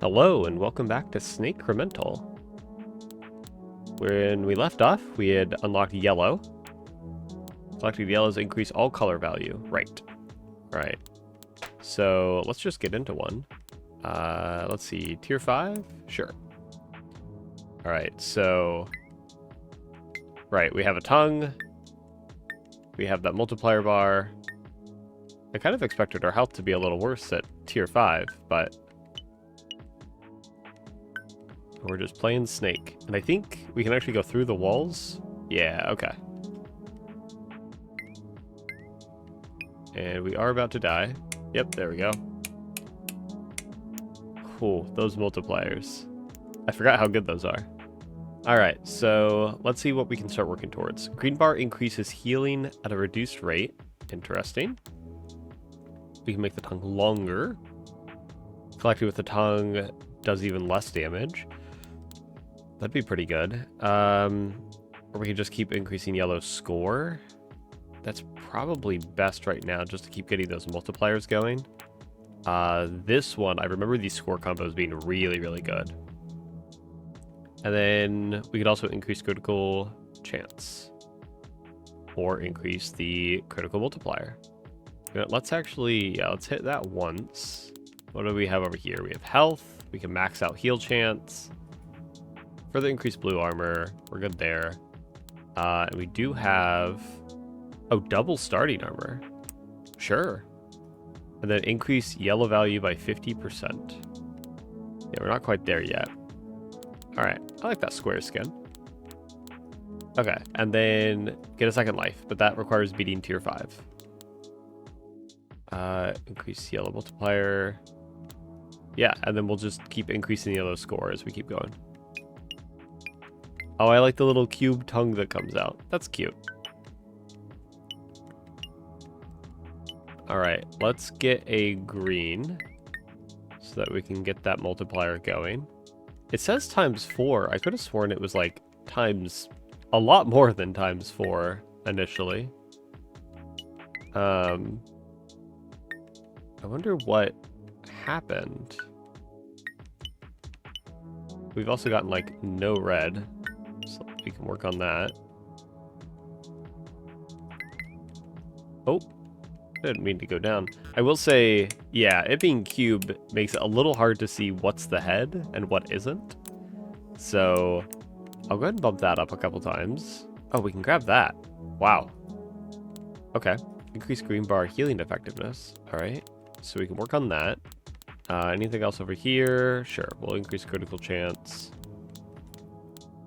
Hello and welcome back to Snakecremental. When we left off, we had unlocked yellow. Selecting yellows increase all color value. Right. So let's just get into one. Let's see, tier 5? Sure. Alright, so... Right, we have a tongue. We have that multiplier bar. I kind of expected our health to be a little worse at tier 5, but... We're just playing Snake. And I think we can actually go through the walls. Yeah, okay. And we are about to die. Yep, there we go. Cool, those multipliers. I forgot how good those are. Alright, so let's see what we can start working towards. Green bar increases healing at a reduced rate. Interesting. We can make the tongue longer. Collecting with the tongue does even less damage. That'd be pretty good. Or we can just keep increasing yellow score. That's probably best right now, just to keep getting those multipliers going. This one, I remember these score combos being really, really good. And then we could also increase critical chance. Or increase the critical multiplier. Let's actually, let's hit that once. What do we have over here? We have health. We can max out heal chance. Further increase blue armor. We're good there. And we do have... Oh, double starting armor. Sure. And then increase yellow value by 50%. Yeah, we're not quite there yet. Alright, I like that square skin. Okay, and then get a second life, but that requires beating tier 5. Increase yellow multiplier. Yeah, and then we'll just keep increasing the yellow score as we keep going. Oh, I like the little cube tongue that comes out. That's cute. Alright, let's get a green so that we can get that multiplier going. It says *4. I could have sworn it was like times a lot more than *4 initially. I wonder what happened. We've also gotten like no red, so we can work on that. Oh, I didn't mean to go down. I will say, yeah, it being cube makes it a little hard to see what's the head and what isn't. So I'll go ahead and bump that up a couple times. Oh, we can grab that. Wow. Okay. Increase green bar healing effectiveness. All right. So we can work on that. Anything else over here? Sure. We'll increase critical chance.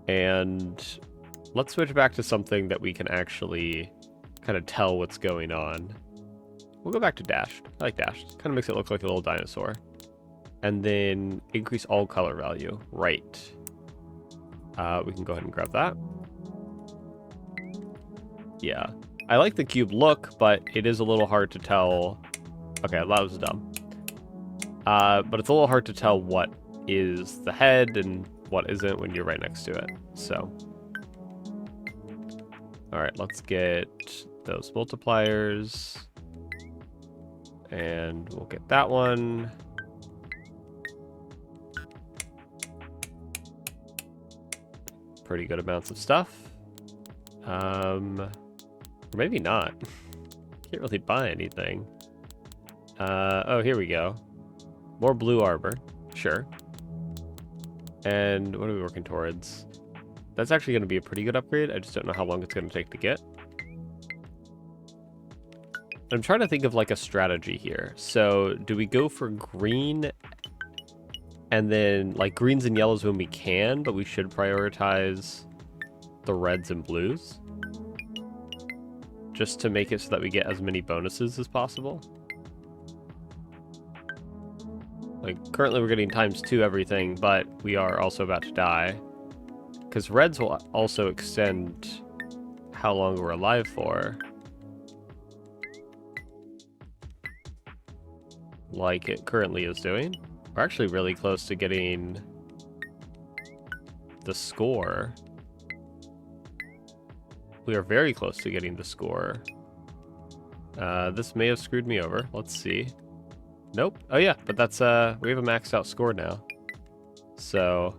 And let's switch back to something that we can actually kind of tell what's going on. We'll go back to dashed. I like dashed. Kind of makes it look like a little dinosaur. And then increase all color value. Right. We can go ahead and grab that. Yeah. I like the cube look, but it is a little hard to tell. Okay, that was dumb. But it's a little hard to tell what is the head and what isn't when you're right next to it. So. Alright, let's get those multipliers. And we'll get that one. Pretty good amounts of stuff. Or maybe not. Can't really buy anything. Oh, here we go. More blue armor. Sure. And what are we working towards? That's actually going to be a pretty good upgrade. I just don't know how long it's going to take to get. I'm trying to think of like a strategy here. So do we go for green and then like greens and yellows when we can, but we should prioritize the reds and blues just to make it so that we get as many bonuses as possible? Like currently we're getting *2 everything, but we are also about to die because reds will also extend how long we're alive for. Like it currently is doing. We're actually really close to getting the score. We are very close to getting the score. This may have screwed me over. Let's see. Nope. Oh yeah, but that's we have a maxed out score now. So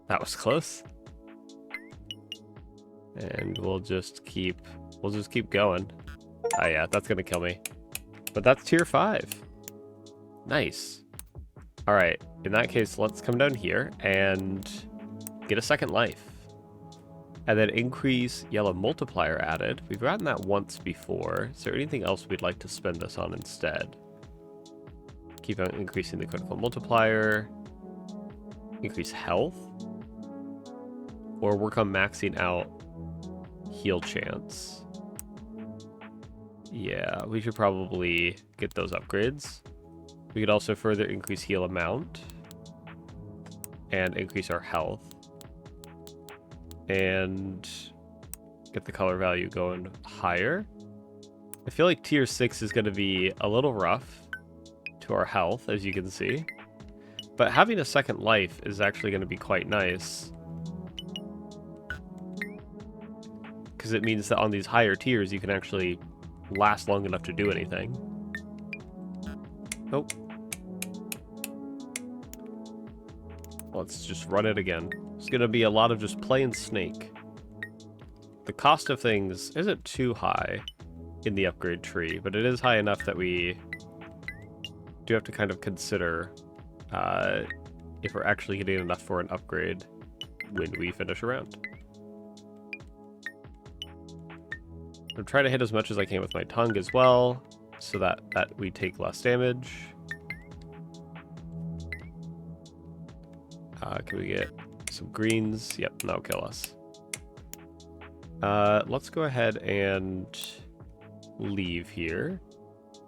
that was close. And we'll just keep going. Oh yeah, that's gonna kill me. But that's tier 5. Nice. Alright, in that case, let's come down here and get a second life. And then increase yellow multiplier added. We've gotten that once before. Is there anything else we'd like to spend this on instead? Keep on increasing the critical multiplier. Increase health. Or work on maxing out heal chance. Yeah, we should probably get those upgrades. We could also further increase heal amount. And increase our health. And get the color value going higher. I feel like tier 6 is going to be a little rough to our health, as you can see. But having a second life is actually going to be quite nice. Because it means that on these higher tiers, you can actually last long enough to do anything. Nope. Let's just run it again. It's going to be a lot of just playing Snake. The cost of things isn't too high in the upgrade tree, but it is high enough that we do have to kind of consider if we're actually getting enough for an upgrade when we finish a round. I'm trying to hit as much as I can with my tongue as well, so that we take less damage. Can we get some greens? Yep, that'll kill us. Let's go ahead and leave here.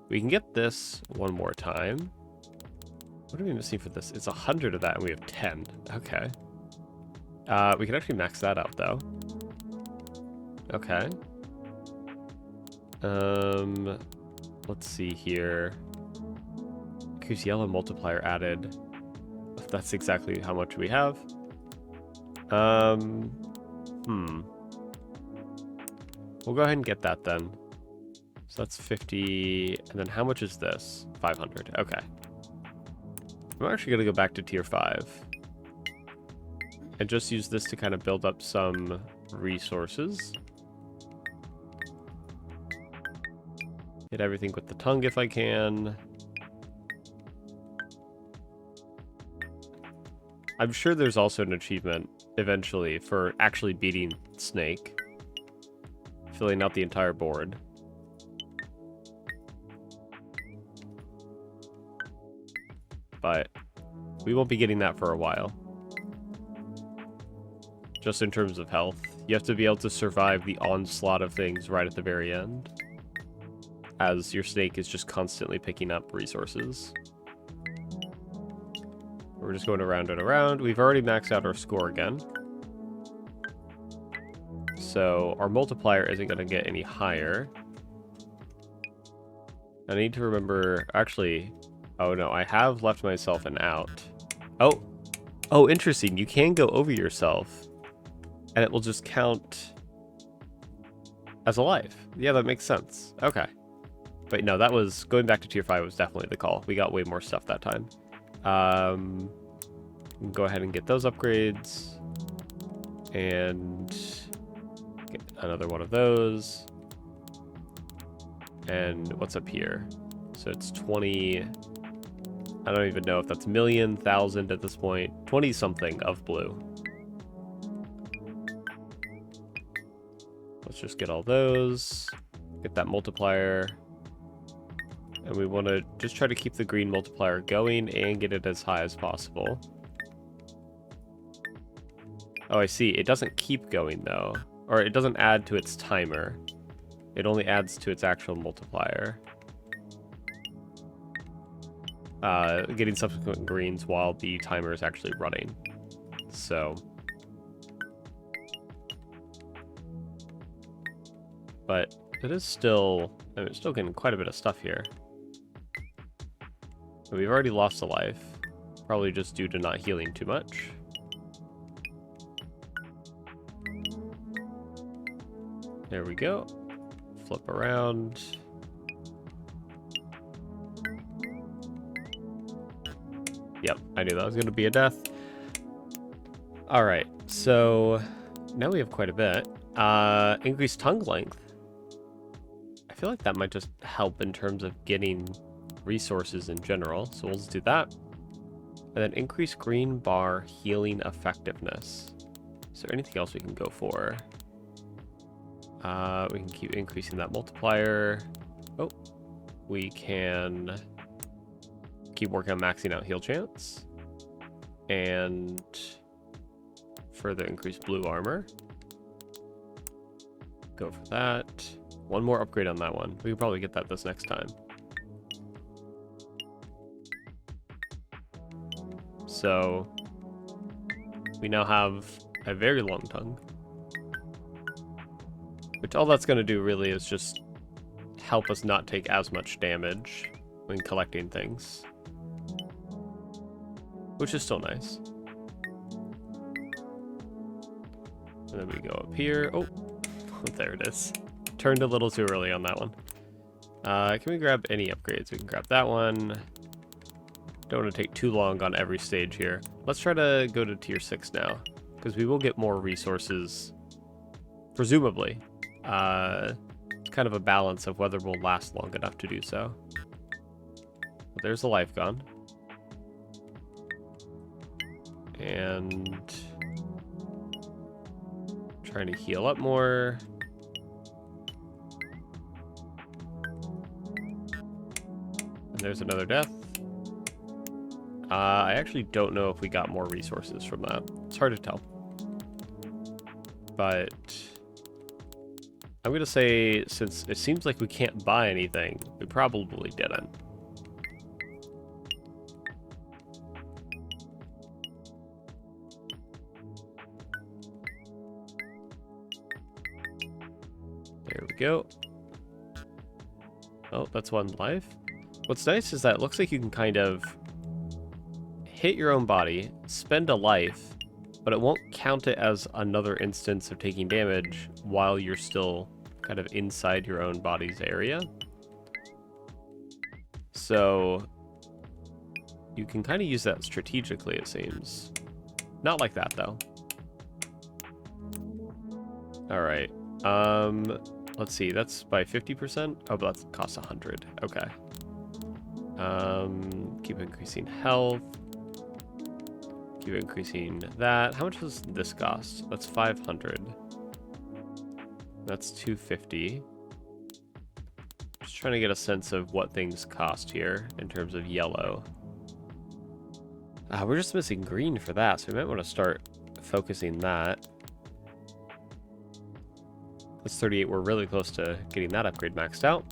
We can get this one more time. What are we missing for this? It's 100 of that, and we have 10. Okay. We can actually max that out, though. Okay. Let's see here. Increase yellow multiplier added. That's exactly how much we have. We'll go ahead and get that then. So that's 50, and then how much is this? 500, okay. I'm actually gonna go back to tier 5. And just use this to kind of build up some resources. Hit everything with the tongue if I can. I'm sure there's also an achievement eventually for actually beating Snake. Filling out the entire board. But we won't be getting that for a while. Just in terms of health. You have to be able to survive the onslaught of things right at the very end. As your snake is just constantly picking up resources. We're just going around and around. We've already maxed out our score again. So our multiplier isn't going to get any higher. I need to remember... Actually... Oh no, I have left myself an out. Oh! Oh, interesting. You can go over yourself. And it will just count... as a life. Yeah, that makes sense. Okay. But no, that was... Going back to tier 5 was definitely the call. We got way more stuff that time. Go ahead and get those upgrades. And... get another one of those. And what's up here? So it's 20... I don't even know if that's million, thousand at this point. 20 something of blue. Let's just get all those. Get that multiplier. And we want to just try to keep the green multiplier going and get it as high as possible. Oh, I see. It doesn't keep going, though. Or it doesn't add to its timer. It only adds to its actual multiplier. Getting subsequent greens while the timer is actually running. So... But it is still... I mean, it's still getting quite a bit of stuff here. We've already lost a life. Probably just due to not healing too much. There we go. Flip around. Yep, I knew that was going to be a death. Alright, so now we have quite a bit. Increased tongue length. I feel like that might just help in terms of getting resources in general, so we'll just do that. And then increase green bar healing effectiveness. Is there anything else we can go for? We can keep increasing that multiplier. Oh, we can keep working on maxing out heal chance. And further increase blue armor. Go for that. One more upgrade on that one. We can probably get that this next time. So we now have a very long tongue. Which all that's going to do really is just help us not take as much damage when collecting things. Which is still nice. And then we go up here. Oh, there it is. Turned a little too early on that one. Can we grab any upgrades? We can grab that one. Don't want to take too long on every stage here. Let's try to go to tier 6 now, because we will get more resources, presumably. It's kind of a balance of whether we'll last long enough to do so. But there's the life gone. And trying to heal up more. And there's another death. I actually don't know if we got more resources from that. It's hard to tell. But I'm going to say, since it seems like we can't buy anything, we probably didn't. There we go. Oh, that's one life. What's nice is that it looks like you can kind of hit your own body, spend a life, but it won't count it as another instance of taking damage while you're still kind of inside your own body's area. So you can kind of use that strategically, it seems. Not like that, though. Alright. Let's see, that's by 50%? Oh, but that costs 100. Okay. Keep increasing health. Keep increasing that. How much does this cost? That's 500. That's 250. Just trying to get a sense of what things cost here in terms of yellow. We're just missing green for that, so we might want to start focusing that. That's 38. We're really close to getting that upgrade maxed out.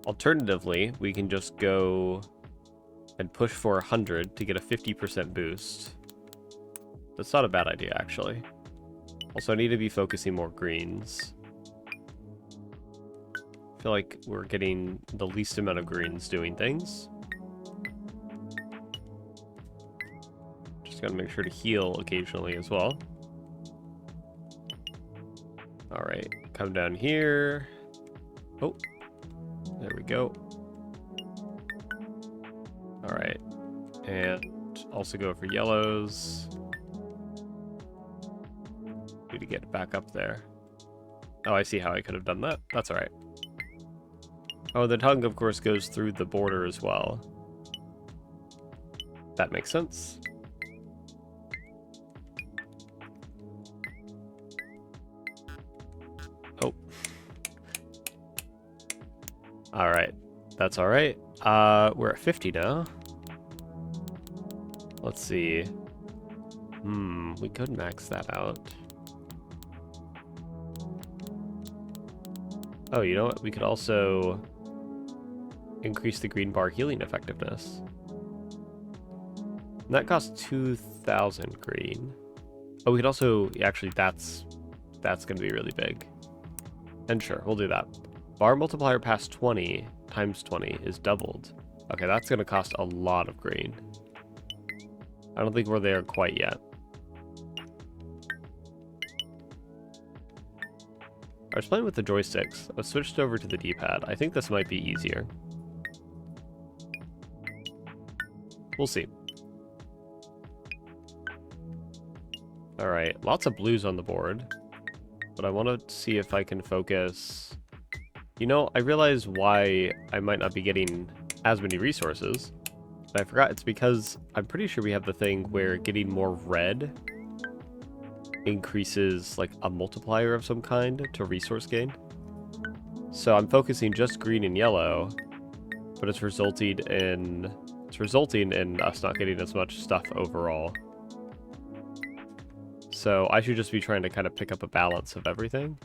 Alternatively, we can just go and push for 100 to get a 50% boost. That's not a bad idea, actually. Also, I need to be focusing more greens. I feel like we're getting the least amount of greens doing things. Just gotta make sure to heal occasionally as well. Alright, come down here. Oh, there we go. Alright, and also go for yellows. Need to get back up there. Oh, I see how I could have done that. That's alright. Oh, the tongue, of course, goes through the border as well. That makes sense. Oh. Alright. That's alright. We're at 50 now. Let's see. We could max that out. Oh, you know what? We could also increase the green bar healing effectiveness. And that costs 2,000 green. Oh, we could also... Actually, that's going to be really big. And sure, we'll do that. Bar multiplier past 20 times 20 is doubled. Okay, that's going to cost a lot of green. I don't think we're there quite yet. I was playing with the joysticks. I switched over to the D-pad. I think this might be easier. We'll see. Alright, lots of blues on the board. But I want to see if I can focus... You know, I realize why I might not be getting as many resources. But I forgot it's because I'm pretty sure we have the thing where getting more red increases like a multiplier of some kind to resource gain. So I'm focusing just green and yellow, but it's resulting in us not getting as much stuff overall. So I should just be trying to kind of pick up a balance of everything.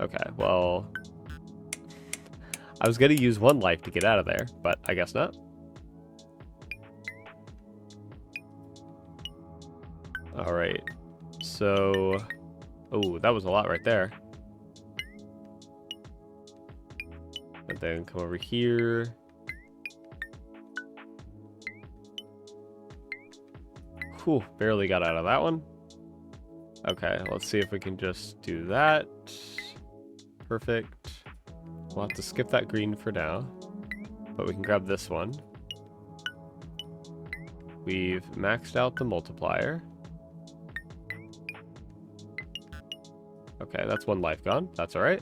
Okay, well, I was going to use 1 life to get out of there, but I guess not. Alright, so... Oh, that was a lot right there. And then come over here. Whew, barely got out of that one. Okay, let's see if we can just do that. Perfect. We'll have to skip that green for now, but we can grab this one. We've maxed out the multiplier. Okay, that's 1 life gone. That's alright.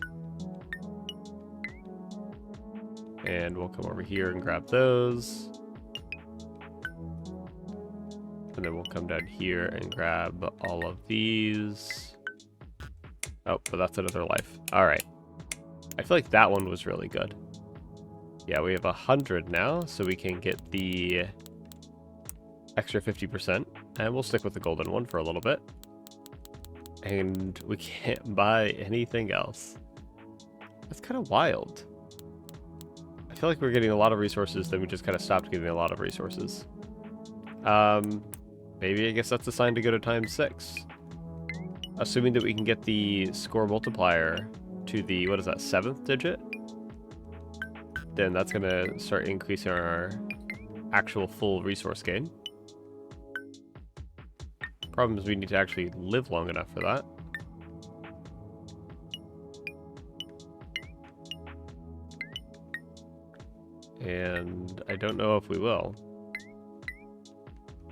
And we'll come over here and grab those. And then we'll come down here and grab all of these. Oh, but that's another life. Alright. I feel like that one was really good. Yeah, we have 100 now, so we can get the extra 50%. And we'll stick with the golden one for a little bit. And we can't buy anything else. That's kind of wild. I feel like we're getting a lot of resources, then we just kind of stopped getting a lot of resources. Maybe I guess that's a sign to go to times 6. Assuming that we can get the score multiplier to the, what is that, 7th digit? Then that's going to start increasing our actual full resource gain. Problem is we need to actually live long enough for that. And I don't know if we will.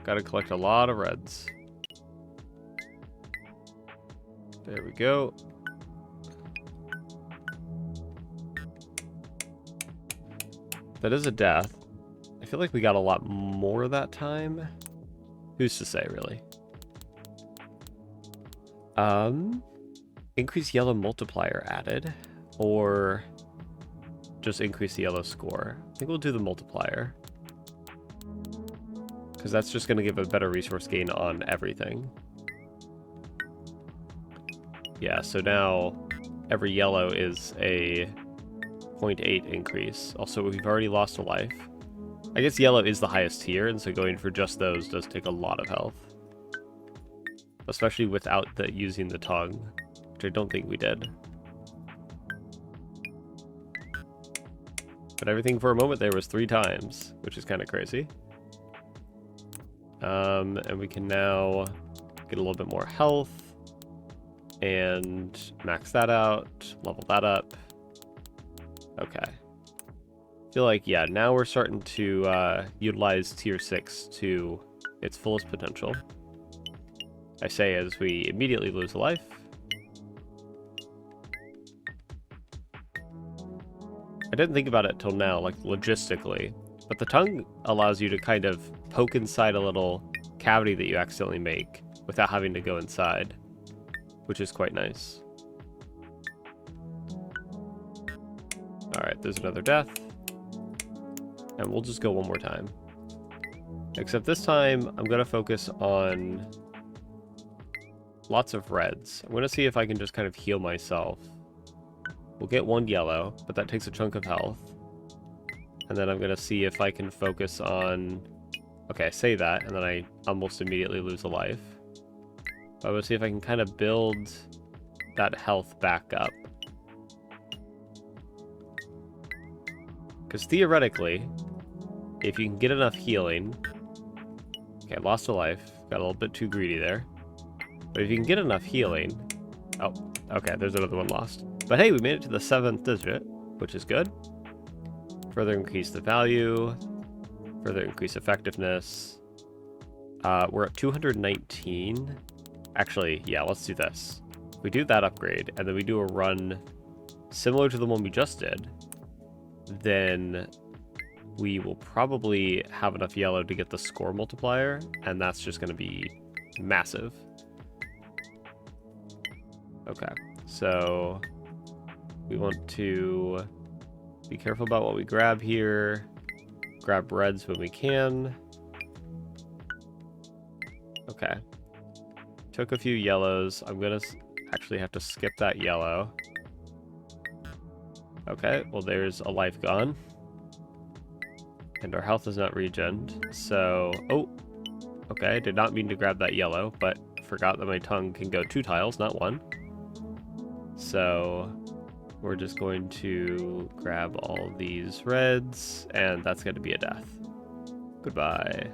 Gotta collect a lot of reds. There we go. That is a death. I feel like we got a lot more that time. Who's to say, really? Increase yellow multiplier added, or just increase the yellow score. I think we'll do the multiplier, because that's just going to give a better resource gain on everything. Yeah, so now every yellow is a 0.8 increase. Also, we've already lost a life. I guess yellow is the highest tier, and so going for just those does take a lot of health. Especially without using the tongue, which I don't think we did. But everything for a moment there was 3 times, which is kind of crazy. And we can now get a little bit more health and max that out, level that up. Okay. I feel like, yeah, now we're starting to utilize tier 6 to its fullest potential. I say as we immediately lose a life. I didn't think about it till now, like logistically, but the tongue allows you to kind of poke inside a little cavity that you accidentally make without having to go inside, which is quite nice. Alright, there's another death. And we'll just go one more time. Except this time, I'm going to focus on lots of reds. I'm going to see if I can just kind of heal myself. We'll get 1 yellow, but that takes a chunk of health. And then I'm going to see if I can focus on... Okay, I say that, and then I almost immediately lose a life. But I'm going to see if I can kind of build that health back up. Because theoretically, if you can get enough healing... Okay, lost a life. Got a little bit too greedy there. But if you can get enough healing... Oh, okay, there's another one lost. But hey, we made it to the 7th digit, which is good. Further increase the value. Further increase effectiveness. We're at 219. Actually, yeah, let's do this. We do that upgrade, and then we do a run similar to the one we just did, then we will probably have enough yellow to get the score multiplier, and that's just going to be massive. Okay, so we want to be careful about what we grab here. Grab reds when we can. Okay. Took a few yellows. I'm going to actually have to skip that yellow. Okay, well there's a life gone. And our health is not regened, so... Oh! Okay, did not mean to grab that yellow, but forgot that my tongue can go 2 tiles, not 1. So... we're just going to grab all these reds, and that's going to be a death. Goodbye.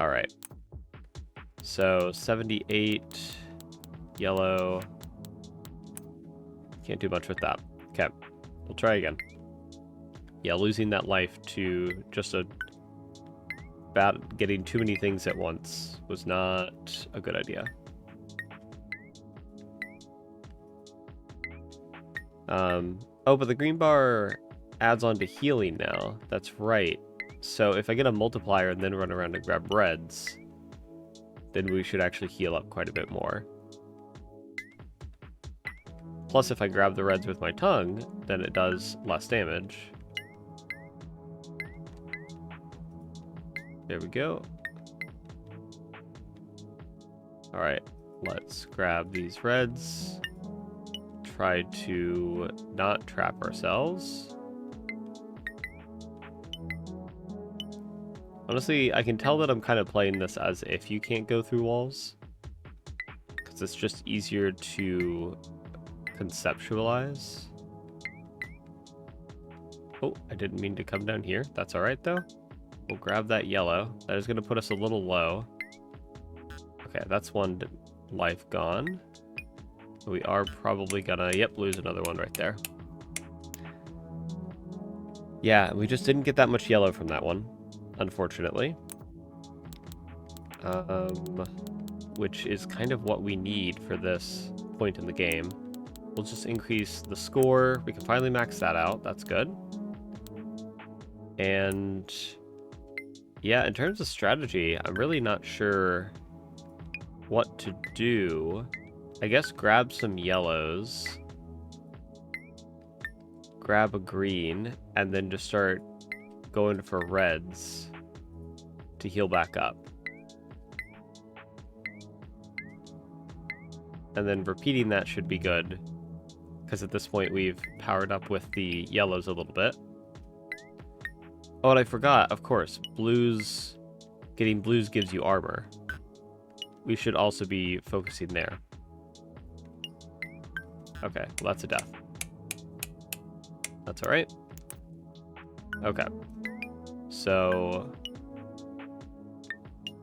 Alright. So, 78 yellow... Can't do much with that. Okay, we'll try again. Yeah, losing that life to just getting too many things at once was not a good idea. Oh, but the green bar adds on to healing now. That's right. So if I get a multiplier and then run around and grab reds, then we should actually heal up quite a bit more. Plus, if I grab the reds with my tongue, then it does less damage. There we go. Alright, let's grab these reds. Try to not trap ourselves. Honestly, I can tell that I'm kind of playing this as if you can't go through walls, because it's just easier to conceptualize. Oh, I didn't mean to come down here. That's alright though. We'll grab that yellow. That is going to put us a little low. Okay, that's 1 life gone. We are probably gonna, yep, lose another one right there. Yeah, we just didn't get that much yellow from that one, unfortunately. Which is kind of what we need for this point in the game. We'll just increase the score. We can finally max that out. That's good. And yeah, in terms of strategy, I'm really not sure what to do. I guess grab some yellows, grab a green, and then just start going for reds to heal back up. And then repeating that should be good, because at this point we've powered up with the yellows a little bit. Oh, and I forgot, of course, blues, getting blues gives you armor. We should also be focusing there. Okay, well that's a death. That's alright. Okay. So...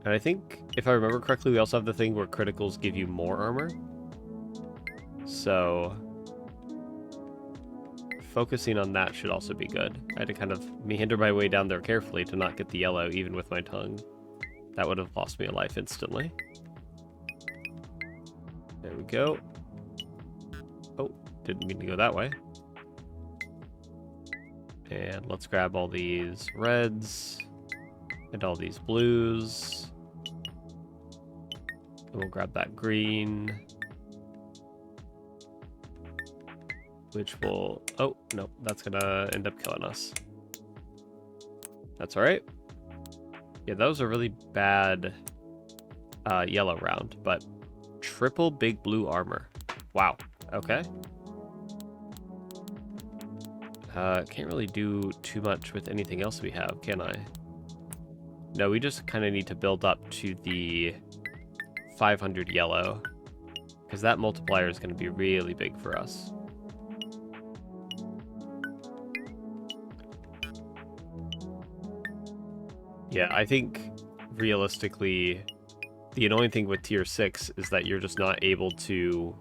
and I think, if I remember correctly, we also have the thing where criticals give you more armor. So... focusing on that should also be good. I had to kind of meander my way down there carefully to not get the yellow, even with my tongue. That would have lost me a life instantly. There we go. Oh, didn't mean to go that way. And let's grab all these reds and all these blues. And we'll grab that green. Which will... oh, no, that's gonna end up killing us. That's alright. Yeah, that was a really bad yellow round, but triple big blue armor. Wow. Okay. Can't really do too much with anything else we have, can I? No, we just kind of need to build up to the 500 yellow, because that multiplier is going to be really big for us. Yeah, I think realistically, the annoying thing with tier 6 is that you're just not able to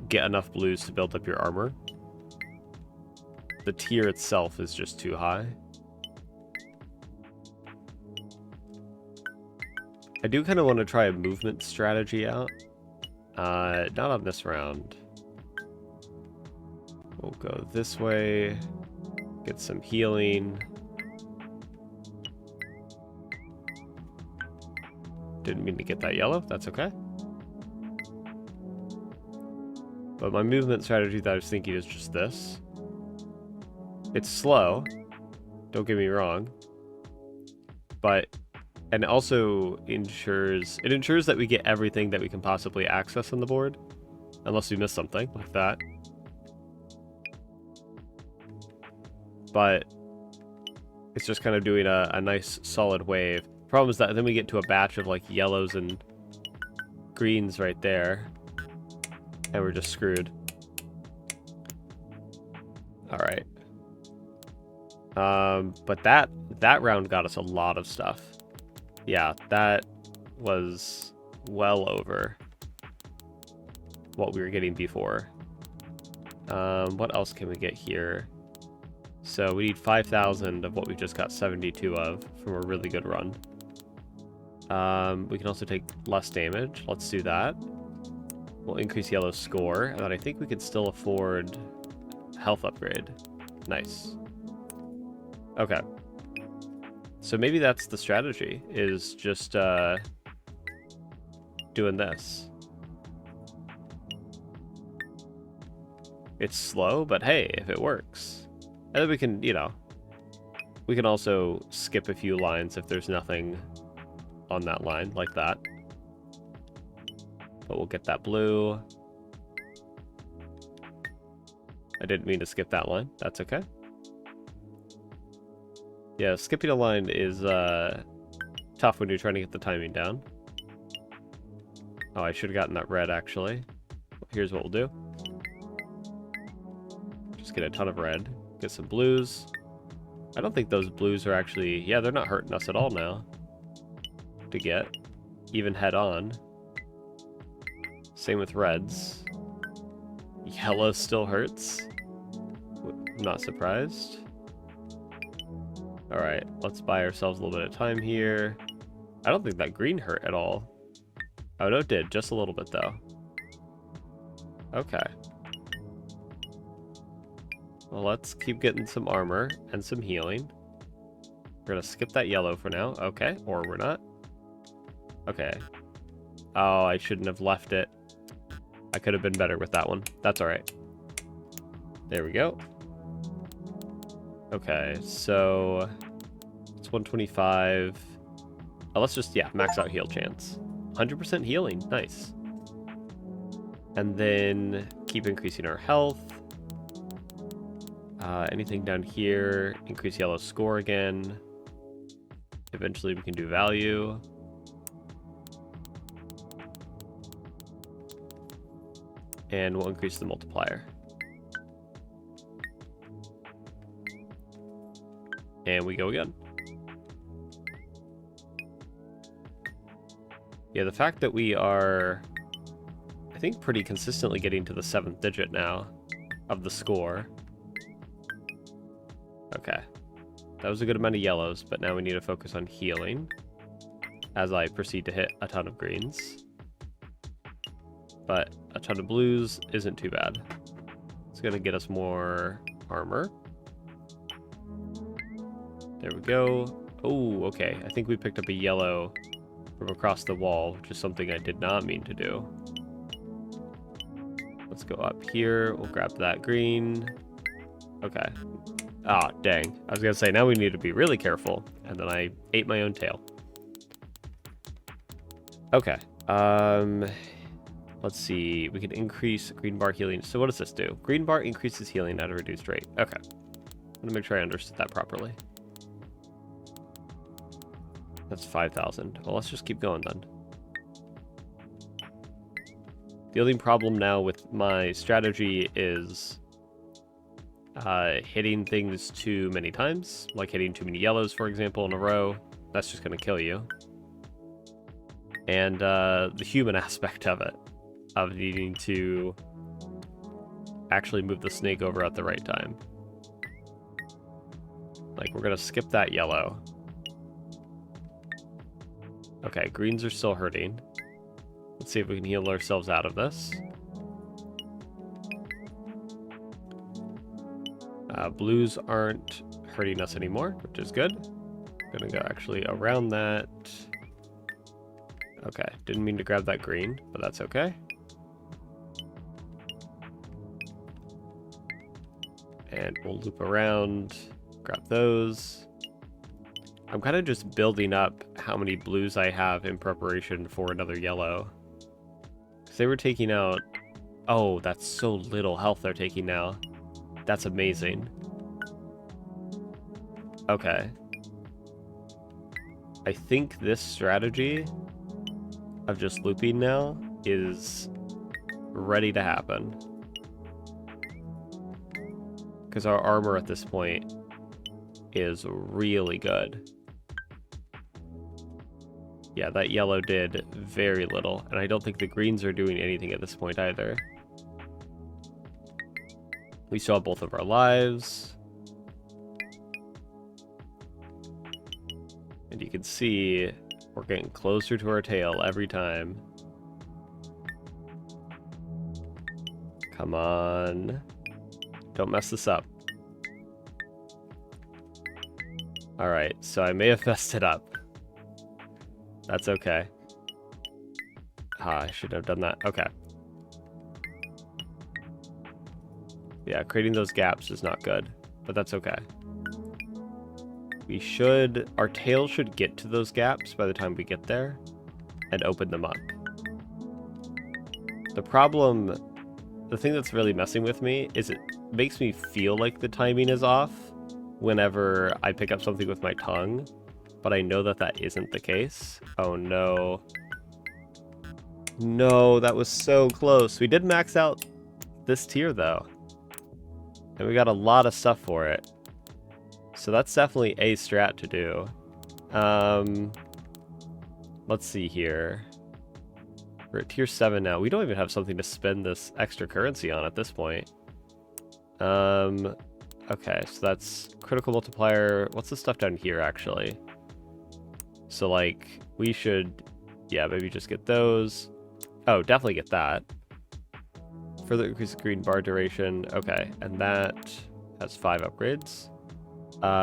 get enough blues to build up your armor. the tier itself is just too high. I do kind of want to try a movement strategy out. Not on this round. We'll go this way. Get some healing. Didn't mean to get that yellow. That's okay. But my movement strategy that I was thinking is just this. It's slow. Don't get me wrong. And also ensures that we get everything that we can possibly access on the board. Unless we miss something like that. But it's just kind of doing a nice solid wave. Problem is that then we get to a batch of like yellows and greens right there. And we're just screwed. Alright. But that round got us a lot of stuff. Yeah, that was well over what we were getting before. What else can we get here? So we need 5,000 of what we just got 72 of from a really good run. We can also take less damage. Let's do that. We'll increase yellow's score, and then I think we could still afford health upgrade. Nice. Okay. So maybe that's the strategy, is just doing this. It's slow, but hey, if it works. And then we can, we can also skip a few lines if there's nothing on that line, like that. But we'll get that blue. I didn't mean to skip that line. That's okay. Yeah, skipping a line is tough when you're trying to get the timing down. Oh, I should have gotten that red, actually. Here's what we'll do. Just get a ton of red. Get some blues. I don't think those blues are actually... Yeah, they're not hurting us at all now. To get. Even head on. Same with reds. Yellow still hurts. I'm not surprised. Alright, let's buy ourselves a little bit of time here. I don't think that green hurt at all. Oh, no, it did. Just a little bit, though. Okay. Well, let's keep getting some armor and some healing. We're gonna skip that yellow for now. Okay, or we're not. Okay. Oh, I shouldn't have left it. I could have been better with that one. That's alright. There we go. Okay, so it's 125. Oh, let's just, max out heal chance. 100% healing. Nice. And then keep increasing our health. Anything down here, increase yellow score again. Eventually we can do value. And we'll increase the multiplier. And we go again. Yeah, the fact that we are, I think, pretty consistently getting to the 7th digit now of the score. Okay. That was a good amount of yellows, but now we need to focus on healing as I proceed to hit a ton of greens. But a ton of blues isn't too bad. It's going to get us more armor. There we go. Oh, okay. I think we picked up a yellow from across the wall, which is something I did not mean to do. Let's go up here. We'll grab that green. Okay. Ah, dang. I was going to say, now we need to be really careful. And then I ate my own tail. Okay. Let's see. We can increase green bar healing. So what does this do? Green bar increases healing at a reduced rate. Okay. I'm going to make sure I understood that properly. That's 5,000. Well, let's just keep going then. The only problem now with my strategy is hitting things too many times. Like hitting too many yellows, for example, in a row. That's just going to kill you. And the human aspect of it. Of needing to actually move the snake over at the right time. Like, we're gonna skip that yellow. Okay, greens are still hurting. Let's see if we can heal ourselves out of this. Blues aren't hurting us anymore, which is good. Gonna go actually around that. Okay, didn't mean to grab that green, but that's okay. And we'll loop around, grab those. I'm kind of just building up how many blues I have in preparation for another yellow. Because they were taking out... Oh, that's so little health they're taking now. That's amazing. Okay. I think this strategy of just looping now is ready to happen. Because our armor at this point is really good. Yeah, that yellow did very little, and I don't think the greens are doing anything at this point either. We still have both of our lives. And you can see we're getting closer to our tail every time. Come on. Don't mess this up. Alright, so I may have messed it up. That's okay. Ah, I shouldn't have done that. Okay. Yeah, creating those gaps is not good, but that's okay. We should... Our tail should get to those gaps by the time we get there and open them up. The problem... The thing that's really messing with me is it makes me feel like the timing is off whenever I pick up something with my tongue, but I know that that isn't the case. Oh no. No, that was so close. We did max out this tier though. And we got a lot of stuff for it. So that's definitely a strat to do. Let's see here. We're at tier 7 now. We don't even have something to spend this extra currency on at this point. Okay, so that's critical multiplier. What's the stuff down here, actually? So, like, we should... Yeah, maybe just get those. Oh, definitely get that. Further increase the green bar duration. Okay, and that has 5 upgrades.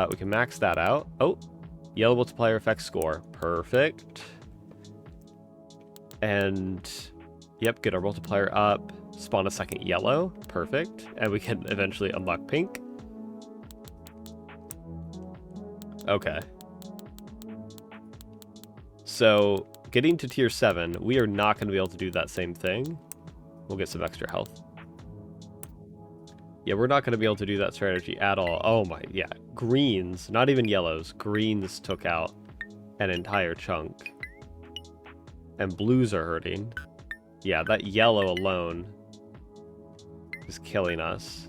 We can max that out. Oh, yellow multiplier effect score. Perfect. And, yep, get our multiplier up. Spawn a second yellow. Perfect. And we can eventually unlock pink. Okay. So, getting to tier 7, we are not going to be able to do that same thing. We'll get some extra health. Yeah, we're not going to be able to do that strategy at all. Oh my, yeah. Greens, not even yellows. Greens took out an entire chunk. And blues are hurting. Yeah, that yellow alone is killing us.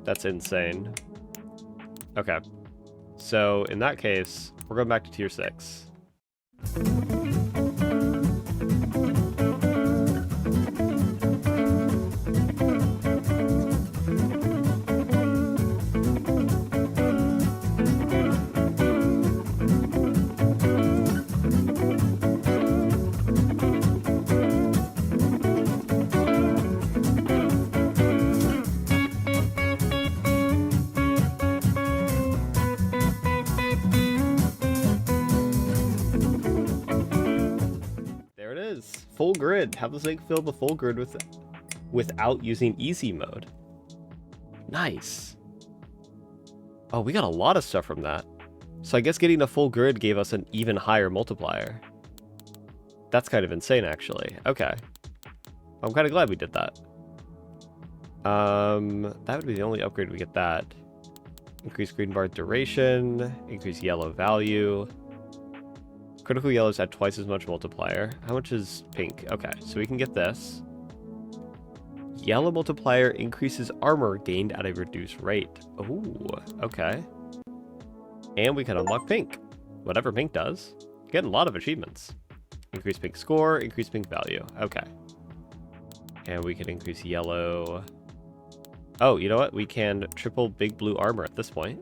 That's insane. Okay. So, in that case, we're going back to tier 6. Full grid. Have the snake fill the full grid without using easy mode. Nice. Oh, we got a lot of stuff from that. So I guess getting a full grid gave us an even higher multiplier. That's kind of insane, actually. Okay. I'm kind of glad we did that. That would be the only upgrade we get that. Increase green bar duration. Increase yellow value. Critical yellows add twice as much multiplier. How much is pink? Okay, so we can get this. Yellow multiplier increases armor gained at a reduced rate. Ooh, okay. And we can unlock pink. Whatever pink does. Getting a lot of achievements. Increase pink score, increase pink value. Okay. And we can increase yellow. Oh, you know what? We can triple big blue armor at this point.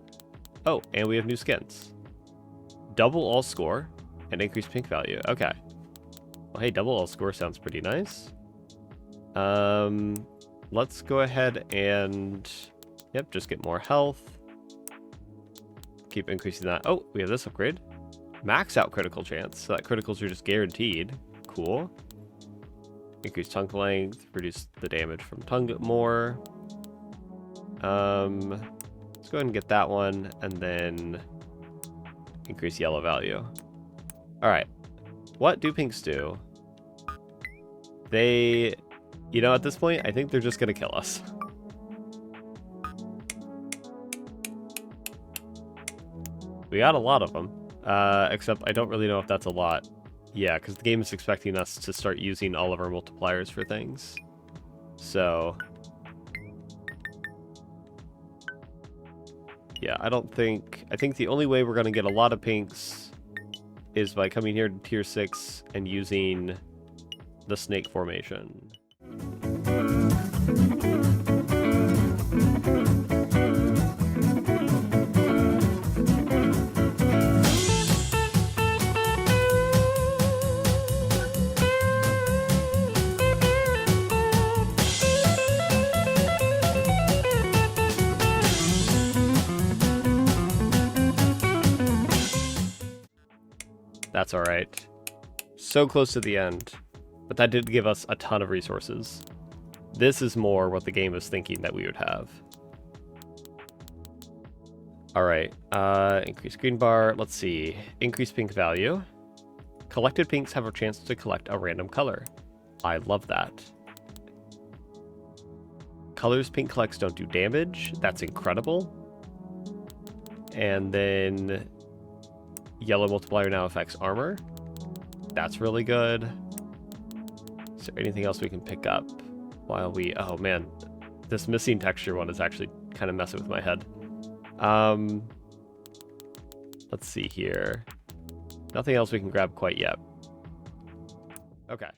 Oh, and we have new skins. Double all score and increase pink value. Okay. Well, hey, double all score sounds pretty nice. Let's go ahead and, yep, just get more health. Keep increasing that. Oh, we have this upgrade. Max out critical chance, so that criticals are just guaranteed. Cool. Increase tongue length, reduce the damage from tongue more. Let's go ahead and get that one, and then increase yellow value. Alright. What do pinks do? They, you know, at this point, I think they're just gonna kill us. We got a lot of them, except I don't really know if that's a lot. Yeah, because the game is expecting us to start using all of our multipliers for things. So, yeah, I think the only way we're going to get a lot of pinks is by coming here to tier 6 and using the snake formation. That's alright. So close to the end, but that did give us a ton of resources. This is more what the game was thinking that we would have. Alright, increase green bar, let's see. Increase pink value. Collected pinks have a chance to collect a random color. I love that. Colors pink collects don't do damage, that's incredible. And then yellow multiplier now affects armor. That's really good. Is there anything else we can pick up while we... Oh man, this missing texture one is actually kind of messing with my head. Let's see here. Nothing else we can grab quite yet. Okay.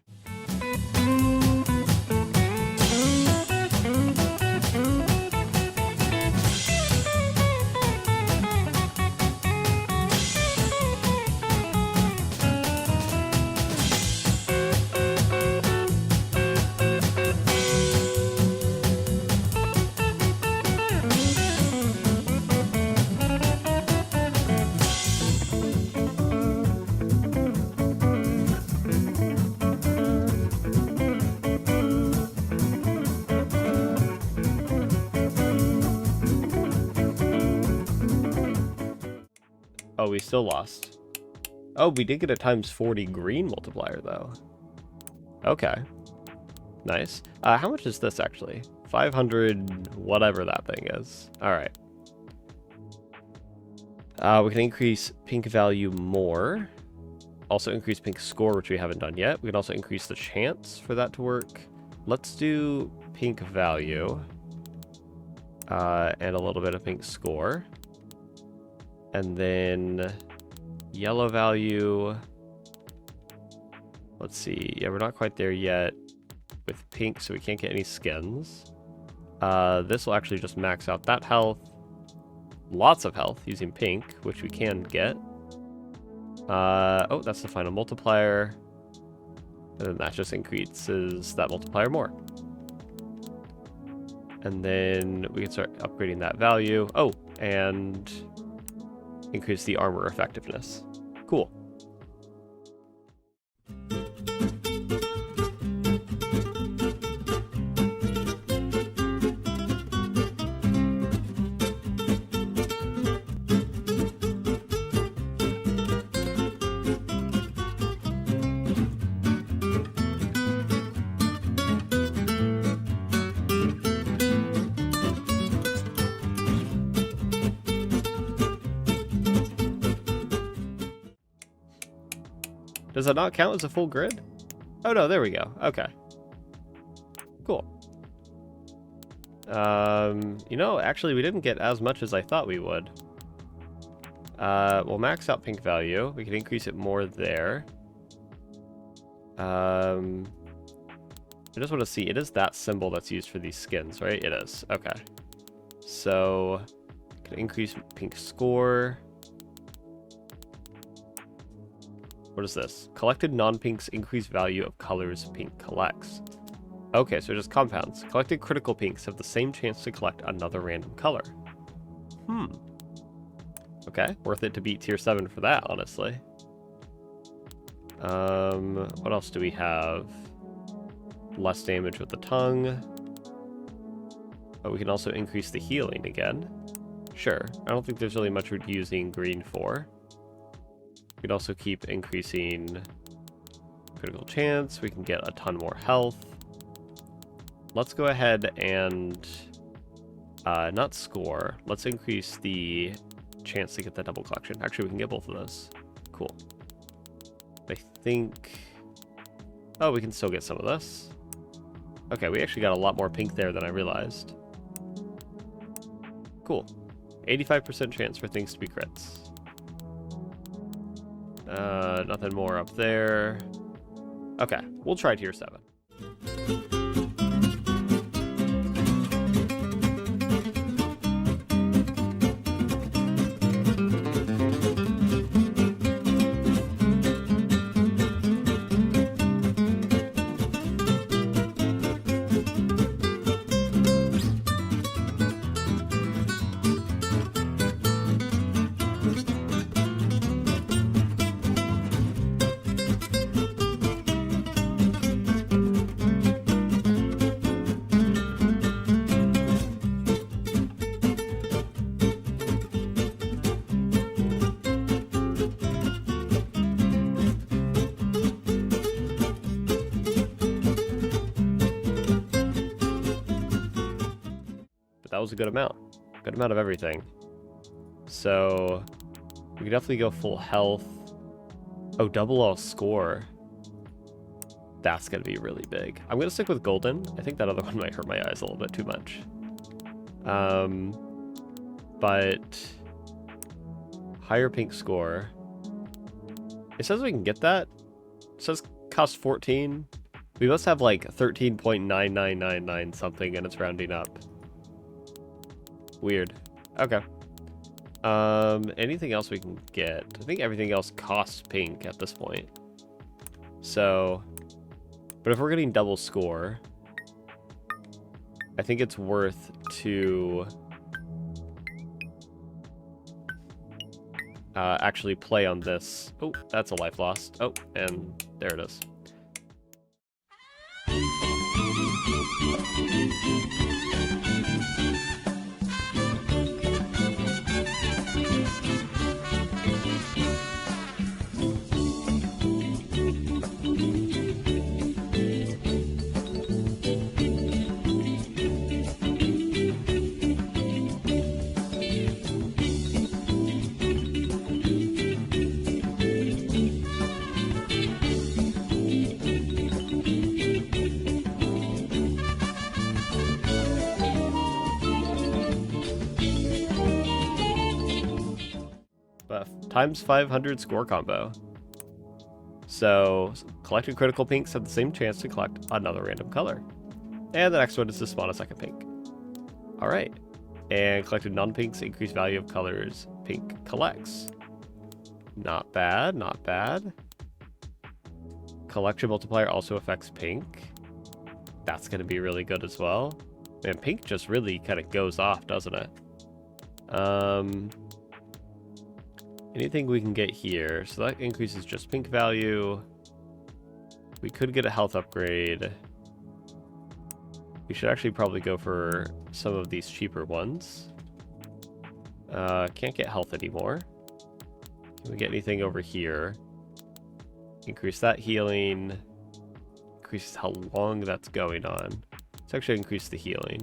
Oh, we still lost. Oh, we did get a times 40 green multiplier, though. Okay. Nice. How much is this, actually? 500, whatever that thing is. Alright. We can increase pink value more. Also increase pink score, which we haven't done yet. We can also increase the chance for that to work. Let's do pink value. And a little bit of pink score. And then yellow value. Let's see. Yeah, we're not quite there yet with pink, so we can't get any skins. This will actually just max out that health. Lots of health using pink, which we can get. Oh, that's the final multiplier. And then that just increases that multiplier more. And then we can start upgrading that value. Oh, and increase the armor effectiveness. Cool. Does that not count as a full grid? Oh no, there we go. Okay. Cool. You know, actually we didn't get as much as I thought we would. We'll max out pink value. We can increase it more there. I just want to see, it is that symbol that's used for these skins, right? It is. Okay. So, can increase pink score. What is this? Collected non-pinks increase value of colors pink collects. Okay, so just compounds. Collected critical pinks have the same chance to collect another random color. Okay, worth it to beat tier 7 for that, honestly. What else do we have? Less damage with the tongue. But we can also increase the healing again. Sure, I don't think there's really much we're using green for. We can also keep increasing critical chance. We can get a ton more health. Let's go ahead and not score. Let's increase the chance to get the double collection. Actually, we can get both of those. Cool. I think... Oh, we can still get some of this. Okay, we actually got a lot more pink there than I realized. Cool. 85% chance for things to be crits. Nothing more up there. Okay, we'll try tier 7. That was a good amount of everything. So we can definitely go full health. Oh, double all score. That's gonna be really big. I'm gonna stick with golden. I think that other one might hurt my eyes a little bit too much. But higher pink score. It says we can get that. It says cost 14. We must have like 13.9999 something and it's rounding up. Weird. Okay. Anything else we can get? I think everything else costs pink at this point. So, but if we're getting double score, I think it's worth to actually play on this. Oh, that's a life lost. Oh, and there it is. Times 500 score combo. So, collected critical pinks have the same chance to collect another random color. And the next one is to spawn a second pink. Alright. And collected non-pinks increase value of colors pink collects. Not bad, not bad. Collection multiplier also affects pink. That's going to be really good as well. Man, pink just really kind of goes off, doesn't it? Anything we can get here. So that increases just pink value. We could get a health upgrade. We should actually probably go for some of these cheaper ones. Can't get health anymore. Can we get anything over here? Increase that healing. Increases how long that's going on. Let's actually increase the healing.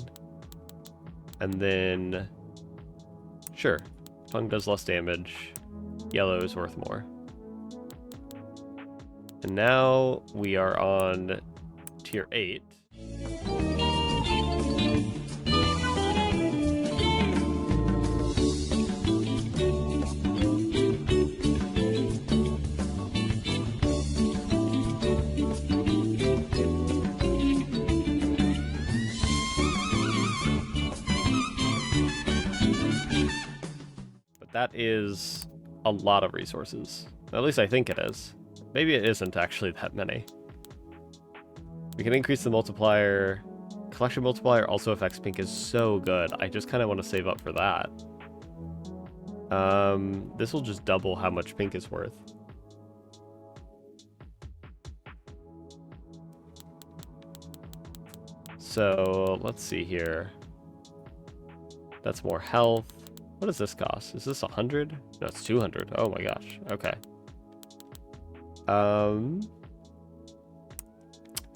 And then... Sure. Tongue does less damage. Yellow is worth more. And now we are on tier 8. That is a lot of resources. At least I think it is. Maybe it isn't actually that many. We can increase the multiplier. Collection multiplier also affects pink is so good. I just kind of want to save up for that. This will just double how much pink is worth. So let's see here. That's more health. What does this cost? Is this 100? No, it's 200. Oh my gosh. Okay.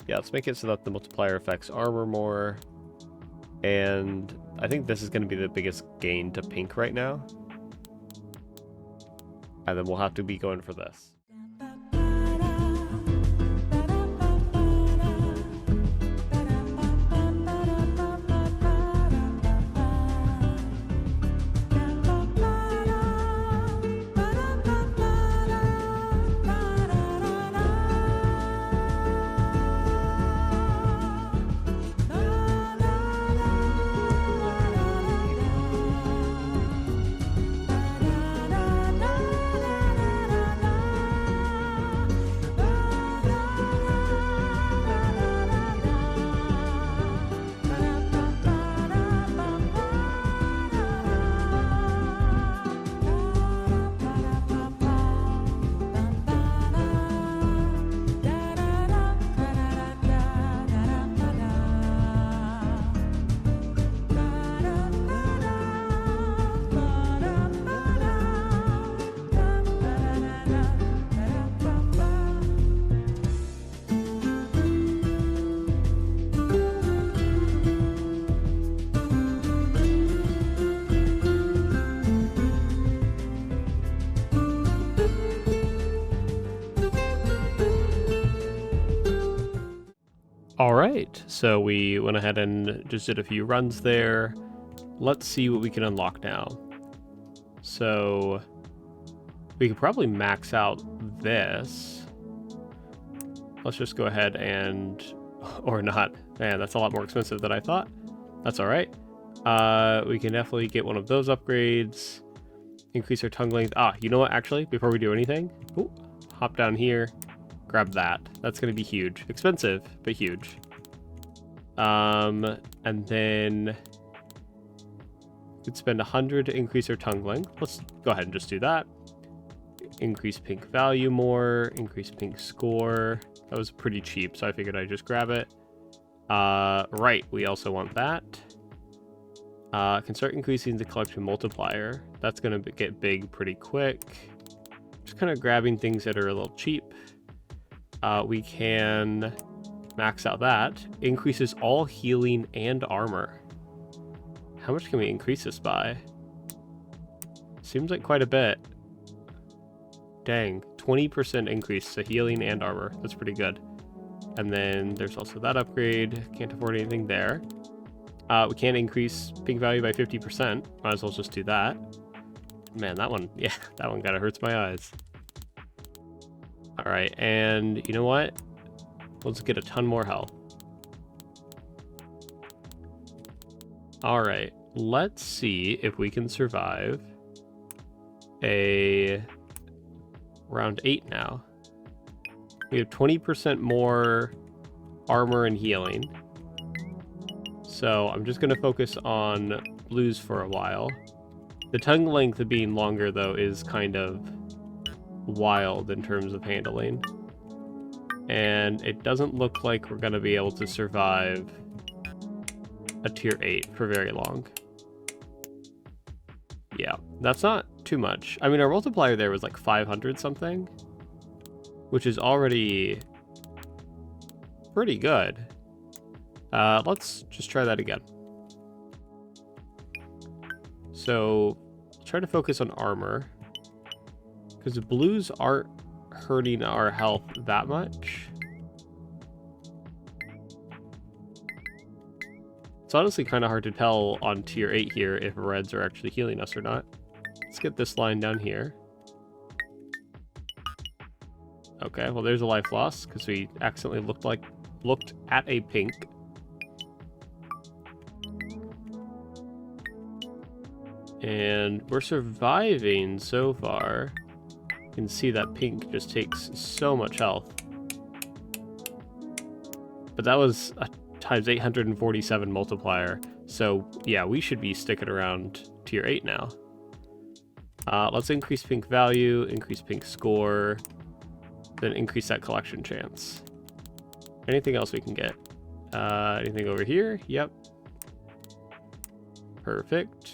Yeah, let's make it so that the multiplier affects armor more. And I think this is going to be the biggest gain to pink right now. And then we'll have to be going for this. Alright, so we went ahead and just did a few runs there. Let's see what we can unlock now. So we could probably max out this. Let's just go ahead and, or not. Man, that's a lot more expensive than I thought. That's alright. We can definitely get one of those upgrades. Increase our tongue length. Ah, you know what, actually, before we do anything, ooh, hop down here. Grab that. That's going to be huge. Expensive, but huge. And then we could spend 100 to increase our tongue length. Let's go ahead and just do that. Increase pink value more. Increase pink score. That was pretty cheap, so I figured I'd just grab it. Right, we also want that. Can start increasing the collection multiplier. That's going to get big pretty quick. Just kind of grabbing things that are a little cheap. We can max out that. Increases all healing and armor. How much can we increase this by? Seems like quite a bit. Dang, 20% increase to healing and armor. That's pretty good. And then there's also that upgrade. Can't afford anything there. We can increase pink value by 50%. Might as well just do that. Man, that one, yeah, that one kind of hurts my eyes. All right, and you know what? Let's get a ton more health. All right, let's see if we can survive a round 8 now. We have 20% more armor and healing. So I'm just gonna focus on blues for a while. The tongue length being longer though is kind of wild in terms of handling, and it doesn't look like we're gonna be able to survive a tier 8 for very long. Yeah, that's not too much. I mean, our multiplier there was like 500 something, which is already pretty good. Let's just try that again. So try to focus on armor, because the blues aren't hurting our health that much. It's honestly kind of hard to tell on tier 8 here if reds are actually healing us or not. Let's get this line down here. Okay, well there's a life loss because we accidentally looked at a pink. And we're surviving so far. You can see that pink just takes so much health. But that was a times 847 multiplier. So yeah, we should be sticking around tier 8 now. Let's increase pink value, increase pink score, then increase that collection chance. Anything else we can get? Anything over here? Yep. Perfect.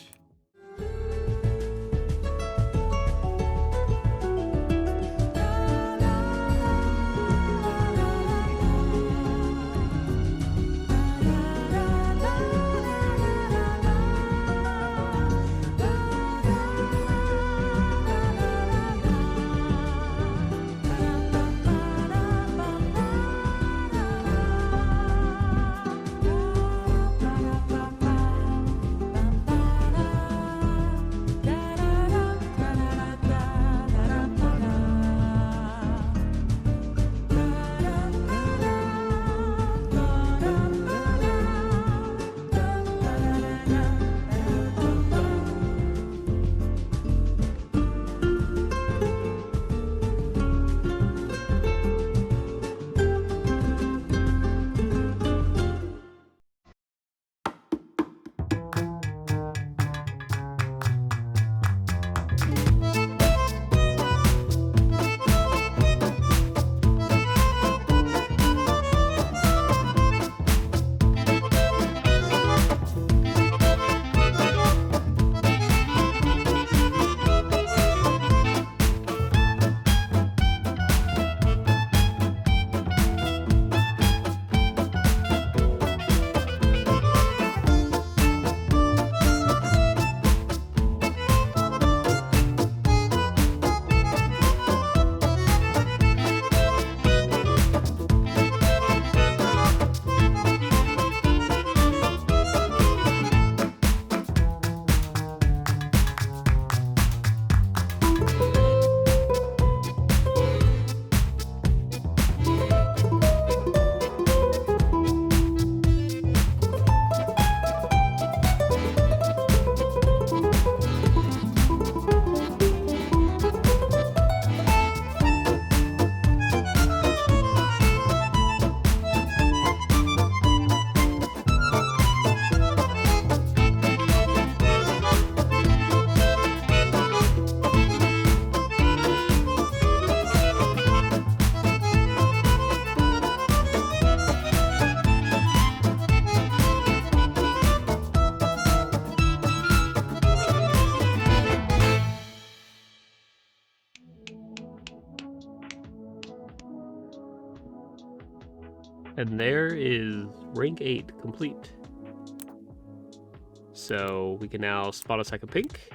And there is rank 8 complete. So we can now spot a second pink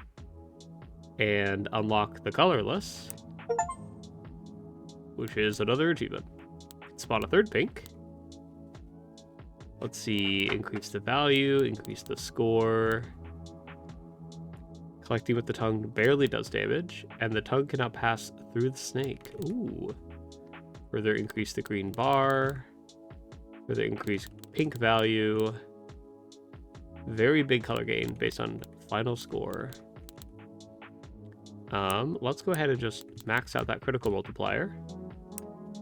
and unlock the colorless, which is another achievement. Spot a third pink. Let's see, increase the value, increase the score. Collecting with the tongue barely does damage, and the tongue cannot pass through the snake. Ooh. Further increase the green bar. Further increase pink value. Very big color gain based on final score. Let's go ahead and just max out that critical multiplier.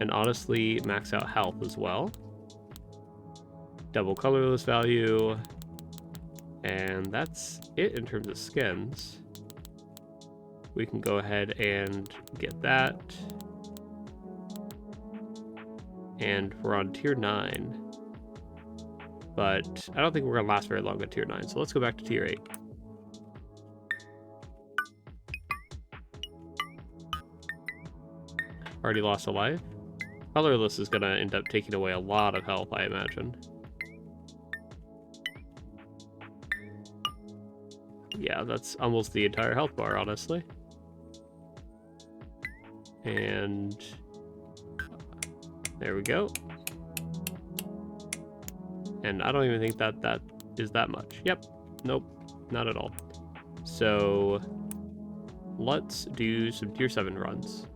And honestly, max out health as well. Double colorless value. And that's it in terms of skins. We can go ahead and get that. And we're on tier 9. But I don't think we're going to last very long at tier 9, so let's go back to tier 8. Already lost a life. Colorless is going to end up taking away a lot of health, I imagine. Yeah, that's almost the entire health bar, honestly. And there we go. And I don't even think that is that much. Yep. Nope. Not at all. So let's do some tier 7 runs.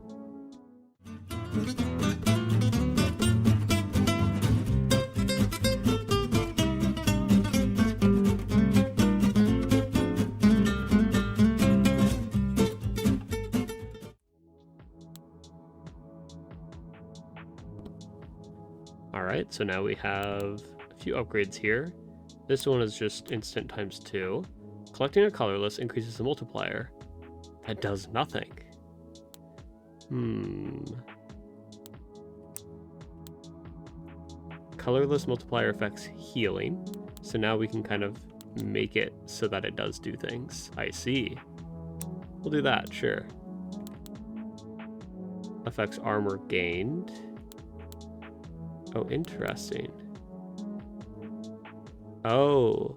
Alright, so now we have a few upgrades here. This one is just instant ×2. Collecting a colorless increases the multiplier. That does nothing. Colorless multiplier affects healing. So now we can kind of make it so that it does do things. I see. We'll do that, sure. Affects armor gained. Oh, interesting. Oh.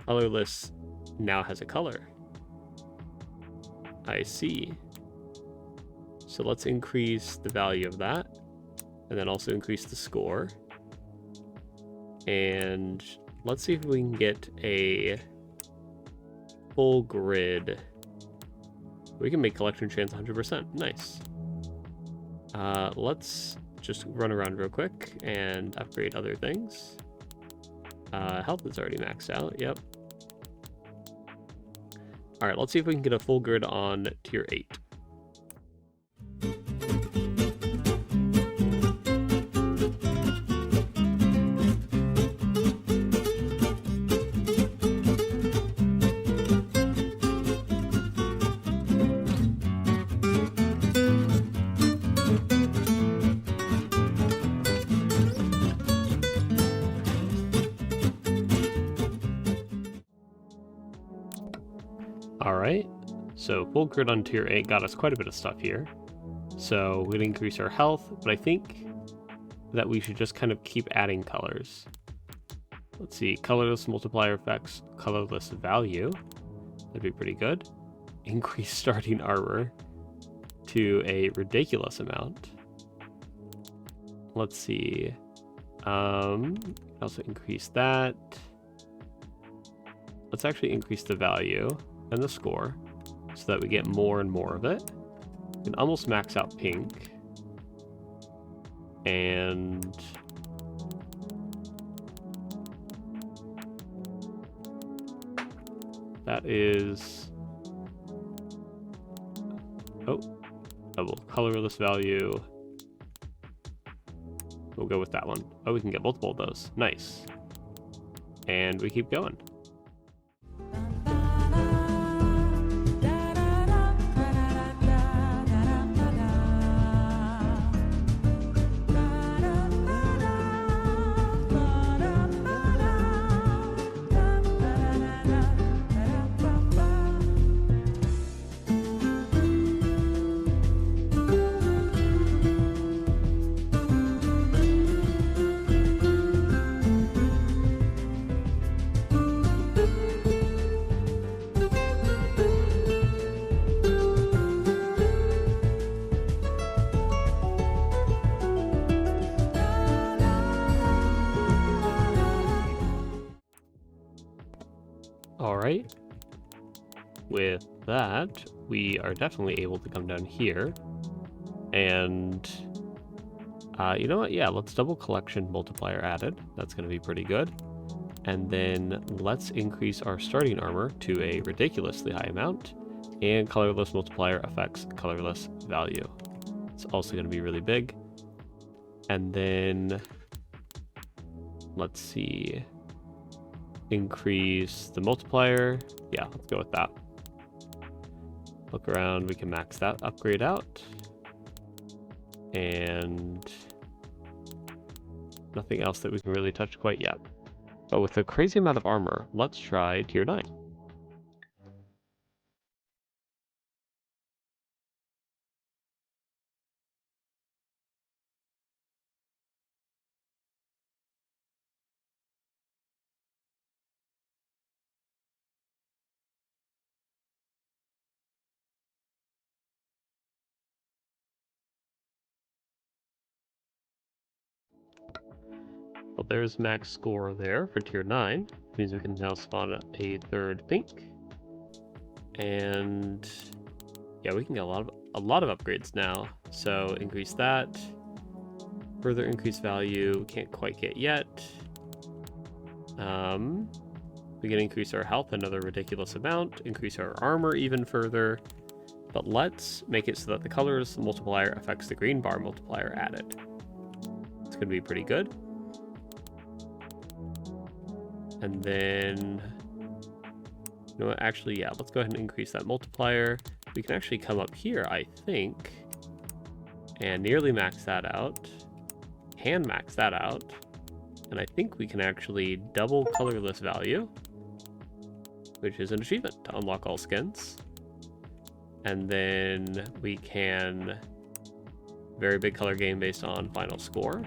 Colorless now has a color. I see. So let's increase the value of that. And then also increase the score. And let's see if we can get a full grid. We can make collection chance 100%. Nice. Let's just run around real quick and upgrade other things. Health is already maxed out. Yep. All right, let's see if we can get a full grid on tier 8. Alright, so full grid on tier 8 got us quite a bit of stuff here. So we're going to increase our health, but I think that we should just kind of keep adding colors. Let's see, colorless multiplier effects, colorless value. That'd be pretty good. Increase starting armor to a ridiculous amount. Let's see. Also increase that. Let's actually increase the value and the score so that we get more and more of it. We can almost max out pink. And that is, oh, double colorless value. We'll go with that one. Oh, we can get multiple of those. Nice. And we keep going. Alright, with that, we are definitely able to come down here, and you know what, yeah, let's double collection multiplier added. That's going to be pretty good. And then let's increase our starting armor to a ridiculously high amount, and colorless multiplier affects colorless value. It's also going to be really big. And then let's see, increase the multiplier. Yeah, let's go with that. Look around, we can max that upgrade out. And nothing else that we can really touch quite yet. But with a crazy amount of armor, let's try tier 9. Well, there's max score there for tier 9. Means we can now spawn a third pink. And yeah, we can get a lot of upgrades now. So increase that. Further increase value, can't quite get yet. We can increase our health another ridiculous amount, increase our armor even further. But let's make it so that the colors multiplier affects the green bar multiplier added. going to be pretty good. And then, you know what, actually, yeah, let's go ahead and increase that multiplier. We can actually come up here, I think, and nearly max that out. Hand max that out. And I think we can actually double colorless value, which is an achievement to unlock all skins. And then we can very big color gain based on final score.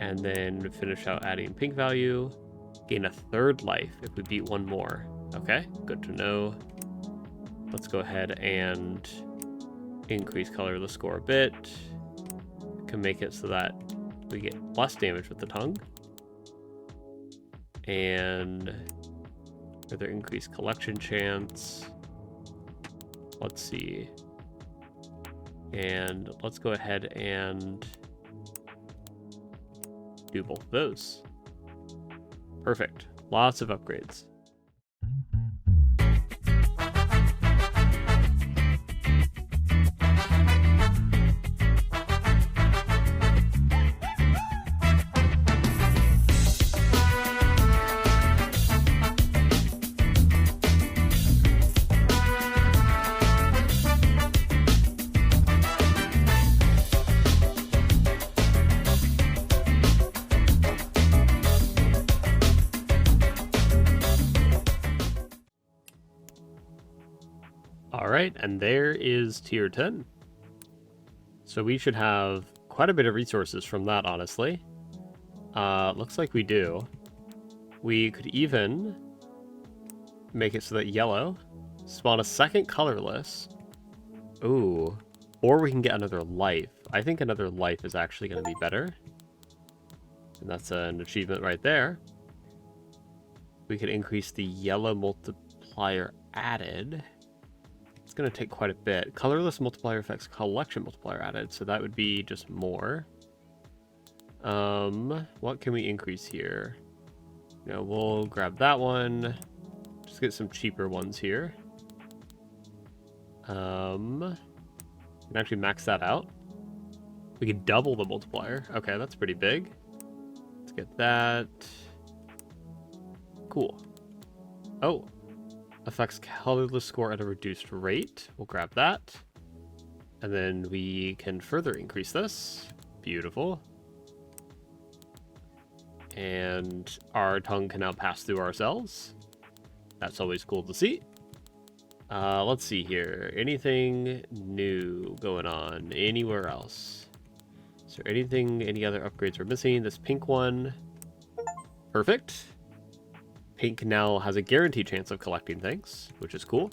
And then finish out adding pink value, gain a third life if we beat one more. Okay, good to know. Let's go ahead and increase colorless score a bit. Can make it so that we get less damage with the tongue. And further increase collection chance. Let's see. And let's go ahead and do both of those. Perfect. Lots of upgrades. Alright, and there is tier 10. So we should have quite a bit of resources from that, honestly. Looks like we do. We could even make it so that yellow spawn a second colorless. Ooh. Or we can get another life. I think another life is actually going to be better. And that's an achievement right there. We could increase the yellow multiplier added. It's going to take quite a bit. Colorless multiplier affects collection multiplier added, so that would be just more. What can we increase here? You know, we'll grab that one. Just get some cheaper ones here. Can actually max that out. We could double the multiplier. Okay, that's pretty big. Let's get that. Cool. Oh. Affects colorless score at a reduced rate. We'll grab that. And then we can further increase this. Beautiful. And our tongue can now pass through ourselves. That's always cool to see. Let's see here. Anything new going on anywhere else? Is there anything, any other upgrades we're missing? This pink one. Perfect. Pink now has a guaranteed chance of collecting things, which is cool.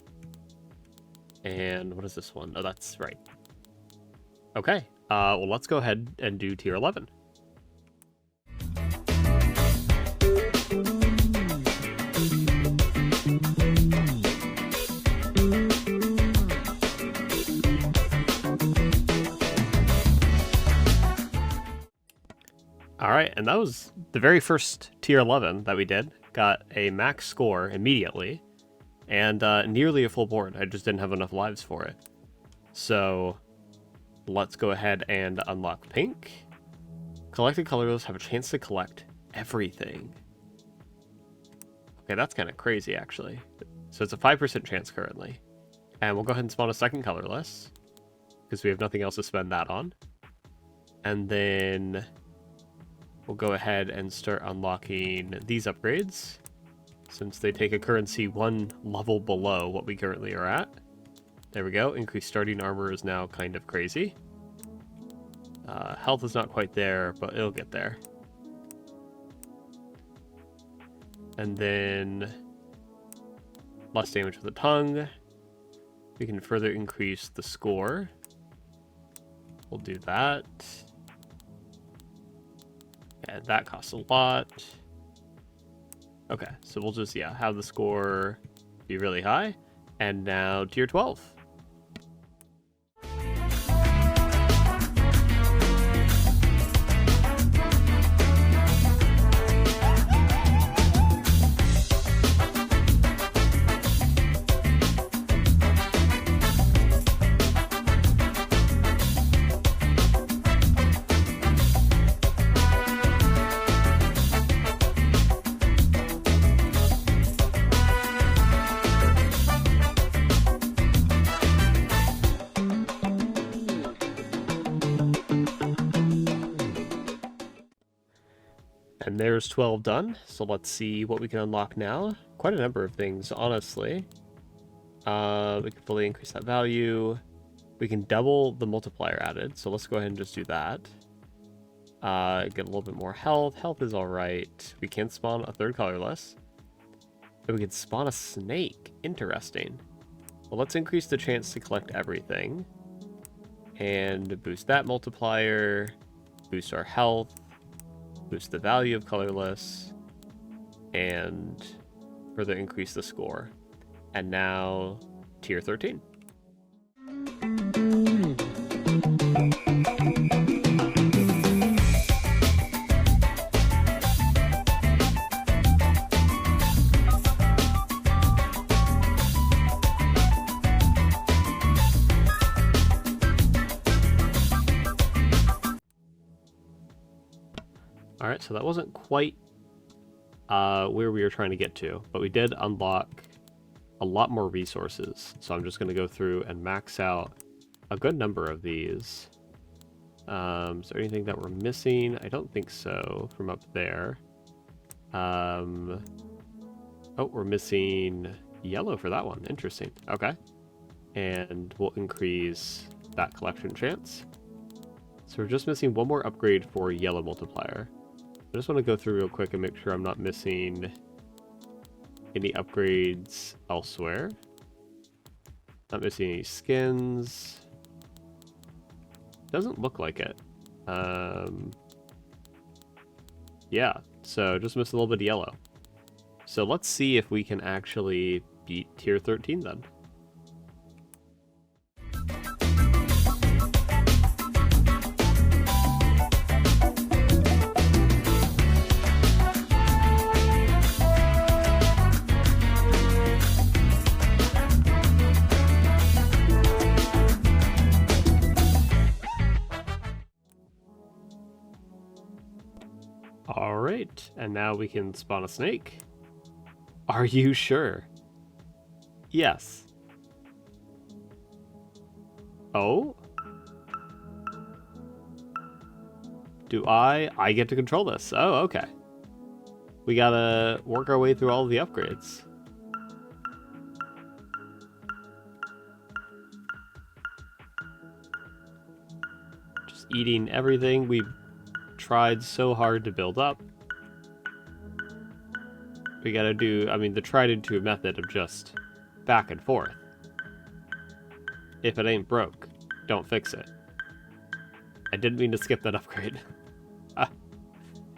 And what is this one? Oh, that's right. Okay. Well, let's go ahead and do tier 11. All right, and that was the very first tier 11 that we did. Got a max score immediately, and nearly a full board. I just didn't have enough lives for it. So let's go ahead and unlock pink. Collected colorless have a chance to collect everything. Okay, that's kind of crazy, actually. So it's a 5% chance currently. And we'll go ahead and spawn a second colorless, because we have nothing else to spend that on. And then we'll go ahead and start unlocking these upgrades, since they take a currency one level below what we currently are at. There we go. Increased starting armor is now kind of crazy. Health is not quite there, but it'll get there. And then less damage with the tongue. We can further increase the score. We'll do that. Yeah, that costs a lot. Okay, so we'll just, yeah, have the score be really high. And now tier 12. And there's 12 done. So let's see what we can unlock now. Quite a number of things, honestly. We can fully increase that value. We can double the multiplier added. So let's go ahead and just do that. Get a little bit more health. Health is alright. We can spawn a third colorless. And we can spawn a snake. Interesting. Well, let's increase the chance to collect everything. And boost that multiplier. Boost our health. Boost the value of colorless. And further increase the score. And now, tier 13. Alright, so that wasn't quite where we were trying to get to, but we did unlock a lot more resources. So I'm just going to go through and max out a good number of these. Is there anything that we're missing? I don't think so from up there. Oh, we're missing yellow for that one. Interesting. Okay. And we'll increase that collection chance. So we're just missing one more upgrade for yellow multiplier. I just want to go through real quick and make sure I'm not missing any upgrades elsewhere. Not missing any skins. Doesn't look like it. Yeah, so just missed a little bit of yellow. So let's see if we can actually beat tier 13 then. Alright, and now we can spawn a snake. Are you sure? Yes. Oh? Do I get to control this? Oh, okay. We gotta work our way through all of the upgrades. Just eating everything we tried so hard to build up. We gotta do, I mean, the tried and true method of just back and forth. If it ain't broke, don't fix it. I didn't mean to skip that upgrade.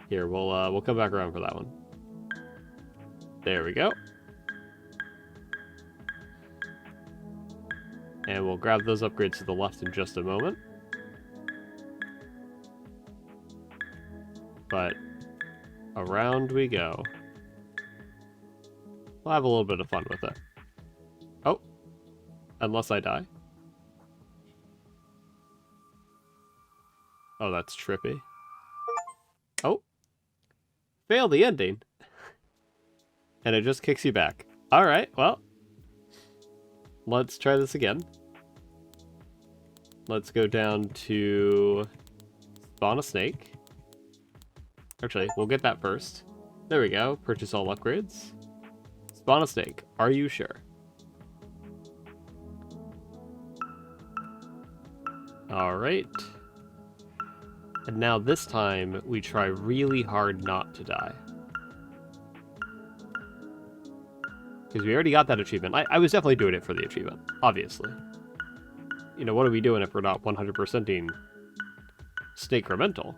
Here, we'll come back around for that one. There we go. And we'll grab those upgrades to the left in just a moment. But around we go. We'll have a little bit of fun with it. Oh, unless I die. Oh, that's trippy. Oh, fail the ending. And it just kicks you back. All right, well, let's try this again. Let's go down to spawn a snake. Actually, we'll get that first. There we go. Purchase all upgrades. Spawn a snake. Are you sure? Alright. And now this time, we try really hard not to die. Because we already got that achievement. I was definitely doing it for the achievement, obviously. You know, what are we doing if we're not 100%ing Snakecremental?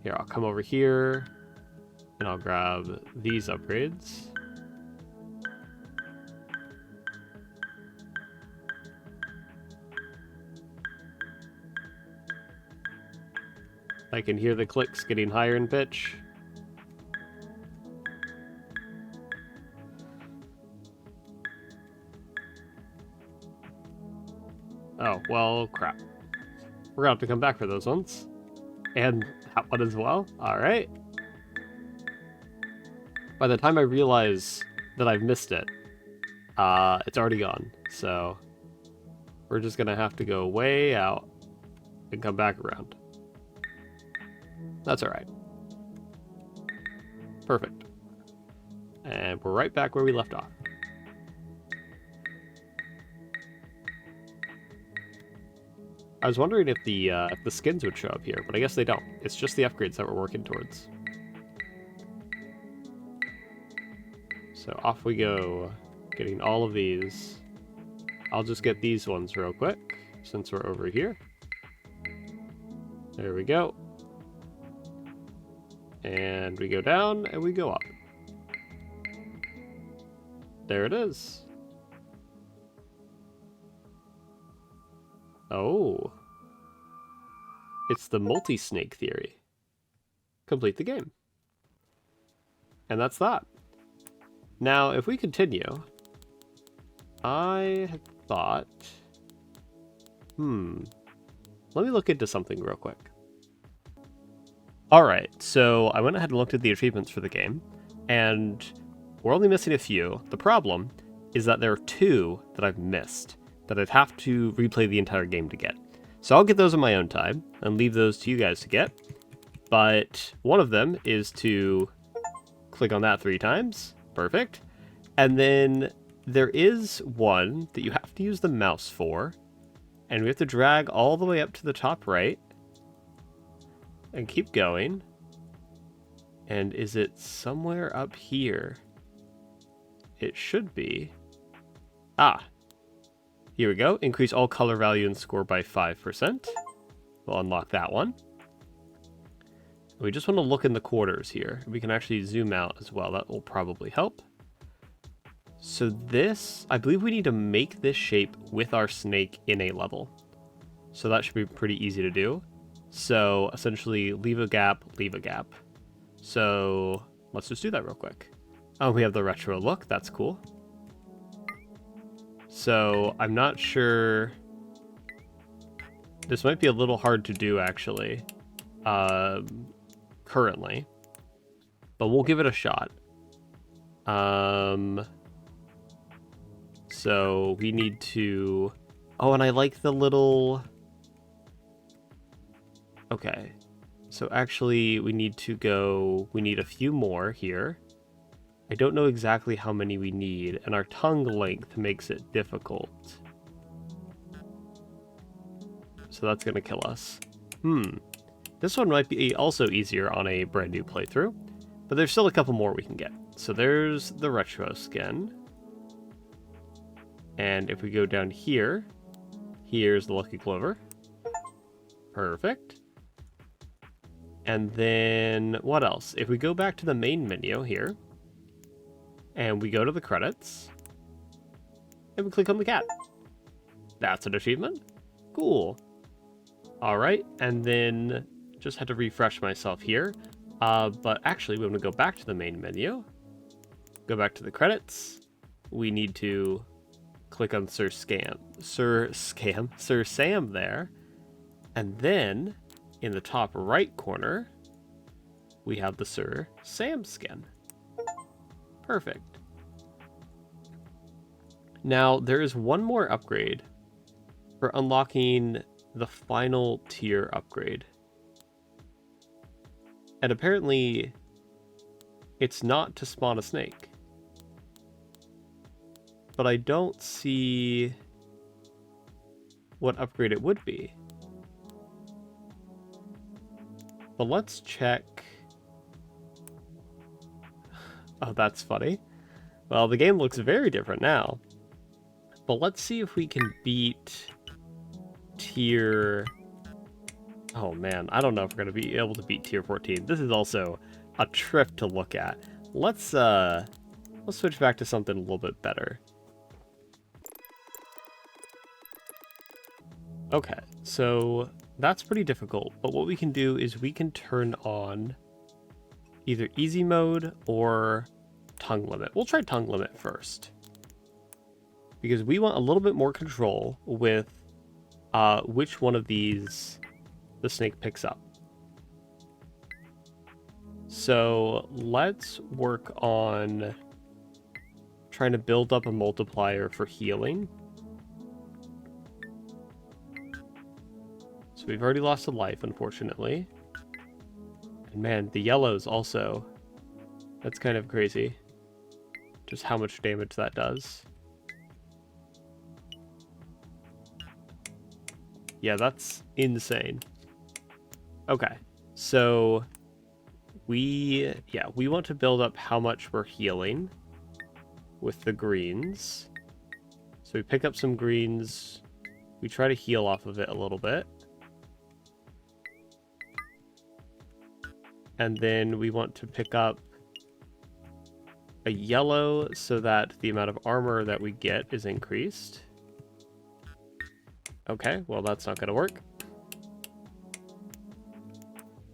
Here, I'll come over here, and I'll grab these upgrades. I can hear the clicks getting higher in pitch. Oh, well, crap. We're gonna have to come back for those ones. And that one as well. Alright. By the time I realize that I've missed it, it's already gone. So we're just gonna have to go way out and come back around. That's all right. Perfect. And we're right back where we left off. I was wondering if the skins would show up here, but I guess they don't. It's just the upgrades that we're working towards. So off we go, getting all of these. I'll just get these ones real quick, since we're over here. There we go. And we go down, and we go up. There it is. Oh. It's the multi-snake theory. Complete the game. And that's that. Now, if we continue, I had thought... Let me look into something real quick. Alright, so I went ahead and looked at the achievements for the game, and we're only missing a few. The problem is that there are 2 that I've missed, that I'd have to replay the entire game to get. So I'll get those in my own time, and leave those to you guys to get. But one of them is to click on that 3 times. Perfect. And then there is one that you have to use the mouse for, and we have to drag all the way up to the top right, and keep going. And is it somewhere up here? It should be. Ah, here we go. Increase all color value and score by 5%. We'll unlock that one. We just want to look in the quarters here. We can actually zoom out as well. That will probably help. So this, I believe we need to make this shape with our snake in a level. So that should be pretty easy to do. So essentially leave a gap, leave a gap. So let's just do that real quick. Oh, we have the retro look. That's cool. So I'm not sure. This might be a little hard to do actually, currently, but we'll give it a shot. So we need to, oh, and I like the little, okay. So actually we need to go, we need a few more here. I don't know exactly how many we need, and our tongue length makes it difficult. So that's gonna kill us. This one might be also easier on a brand new playthrough, but there's still a couple more we can get. So there's the retro skin. And if we go down here, here's the Lucky Clover. Perfect. And then what else? If we go back to the main menu here, and we go to the credits, and we click on the cat. That's an achievement. Cool. All right, and then just had to refresh myself here. But actually, we want to go back to the main menu, go back to the credits. We need to click on Sir Sam there. And then in the top right corner, we have the Sir Sam skin. Perfect. Now, there is one more upgrade for unlocking the final tier upgrade. And apparently, it's not to spawn a snake. But I don't see what upgrade it would be. But let's check. Oh, that's funny. Well, the game looks very different now. But let's see if we can beat tier... Oh man, I don't know if we're going to be able to beat tier 14. This is also a trip to look at. Let's switch back to something a little bit better. Okay, so that's pretty difficult, but what we can do is we can turn on either easy mode or tongue limit. We'll try tongue limit first, because we want a little bit more control with which one of these the snake picks up. So let's work on trying to build up a multiplier for healing. So we've already lost a life, unfortunately. And man, the yellows also. That's kind of crazy. Just how much damage that does. Yeah, that's insane. Okay, so we want to build up how much we're healing with the greens. So we pick up some greens. We try to heal off of it a little bit. And then we want to pick up a yellow so that the amount of armor that we get is increased. Okay, well that's not going to work.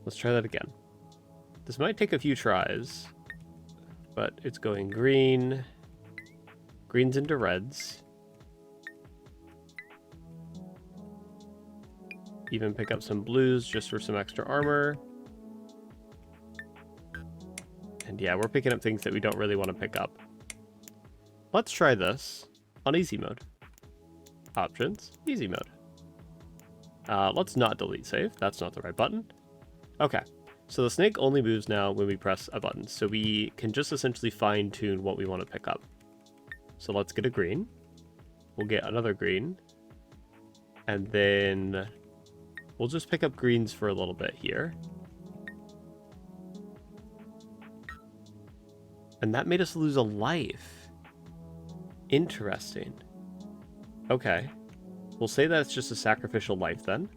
Let's try that again. This might take a few tries, but it's going green, greens into reds. Even pick up some blues just for some extra armor. And yeah, we're picking up things that we don't really want to pick up. Let's try this on easy mode. Options, easy mode. Let's not delete save. That's not the right button. Okay, so the snake only moves now when we press a button. So we can just essentially fine tune what we want to pick up. So let's get a green. We'll get another green. And then we'll just pick up greens for a little bit here. And that made us lose a life. Interesting. Okay. We'll say that it's just a sacrificial life then.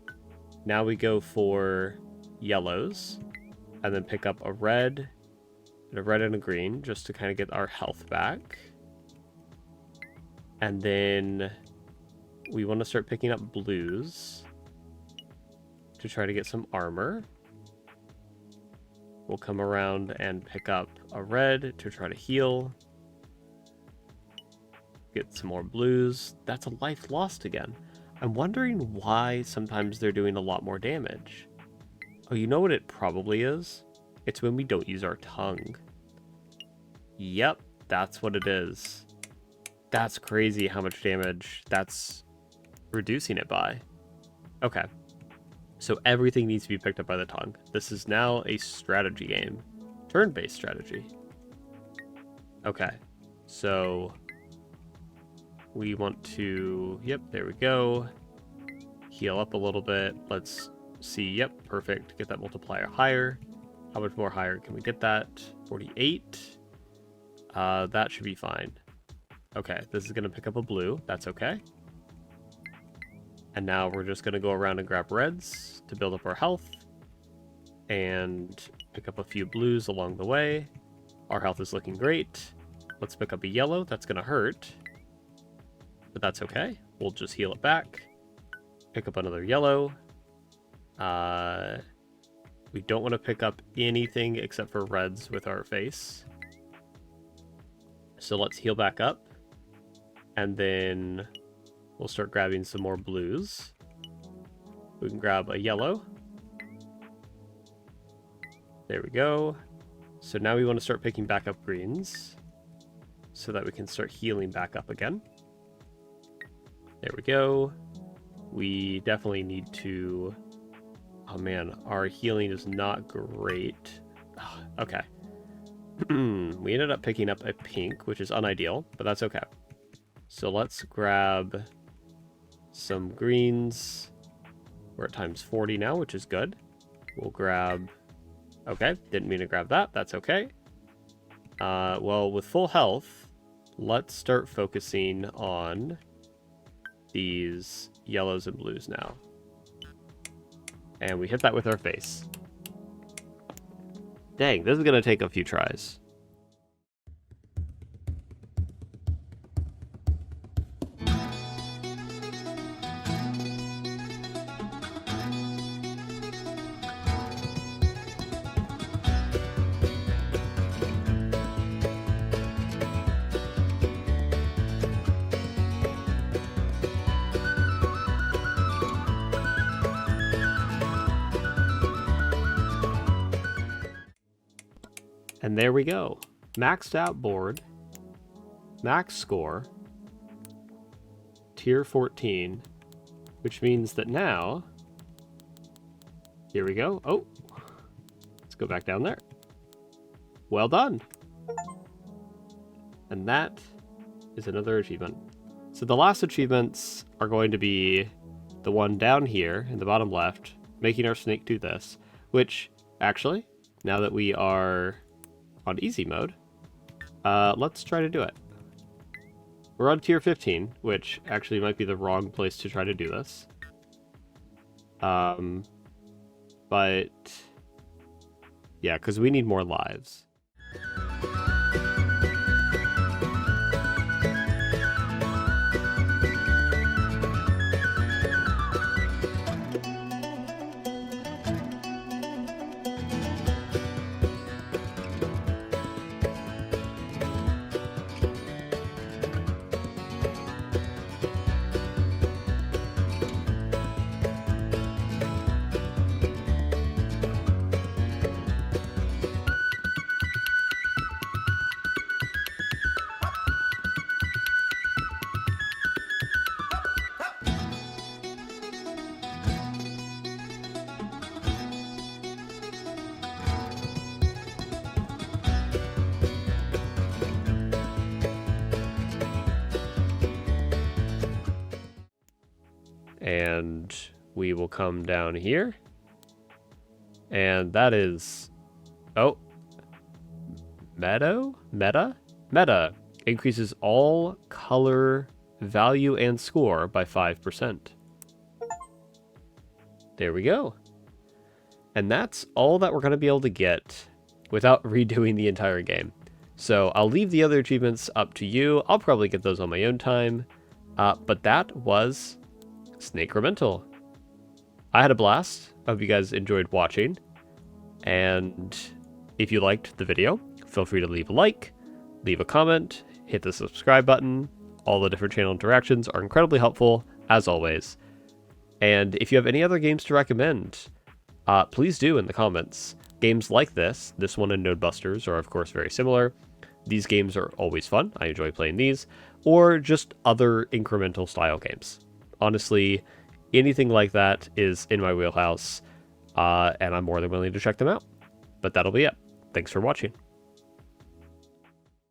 Now we go for yellows. And then pick up a red and a green just to kind of get our health back. And then we want to start picking up blues to try to get some armor. We'll come around and pick up a red to try to heal. Get some more blues. That's a life lost again. I'm wondering why sometimes they're doing a lot more damage. Oh, you know what it probably is? It's when we don't use our tongue. Yep, that's what it is. That's crazy how much damage that's reducing it by. Okay. So everything needs to be picked up by the tongue. This is now a strategy game. Turn-based strategy. Okay. So we want to... Yep, there we go. Heal up a little bit. Let's see. Yep, perfect. Get that multiplier higher. How much more higher can we get that? 48. That should be fine. Okay, this is going to pick up a blue. That's okay. And now we're just going to go around and grab reds to build up our health. And pick up a few blues along the way. Our health is looking great. Let's pick up a yellow. That's going to hurt. But that's okay. We'll just heal it back. Pick up another yellow. We don't want to pick up anything except for reds with our face. So let's heal back up. And then we'll start grabbing some more blues. We can grab a yellow. There we go. So now we want to start picking back up greens so that we can start healing back up again. There we go. We definitely need to... Oh man, our healing is not great. Okay. We ended up picking up a pink, which is unideal, but that's okay. So let's grab some greens. We're at times 40 now, which is good. We'll grab... Okay, didn't mean to grab that. That's okay. Well, with full health, let's start focusing on these yellows and blues now. And we hit that with our face. Dang, this is going to take a few tries. And there we go. Maxed out board. Max score. Tier 14. Which means that now... Here we go. Oh! It's Let's go back down there. Well done. And that is another achievement. So the last achievements are going to be the one down here in the bottom left, making our snake do this, which actually, now that we are on easy mode, let's try to do it. We're on tier 15, which actually might be the wrong place to try to do this. But yeah, because we need more lives. And we will come down here. And that is... Oh. Meta increases all color, value, and score by 5%. There we go. And that's all that we're going to be able to get without redoing the entire game. So I'll leave the other achievements up to you. I'll probably get those on my own time. But that was Snakecremental. I had a blast. I hope you guys enjoyed watching. And if you liked the video, feel free to leave a like, leave a comment, hit the subscribe button. All the different channel interactions are incredibly helpful, as always. And if you have any other games to recommend, please do in the comments. Games like this one and Nodebusters are of course very similar. These games are always fun. I enjoy playing these. Or just other incremental style games. Honestly, anything like that is in my wheelhouse, and I'm more than willing to check them out. But that'll be it. Thanks for watching.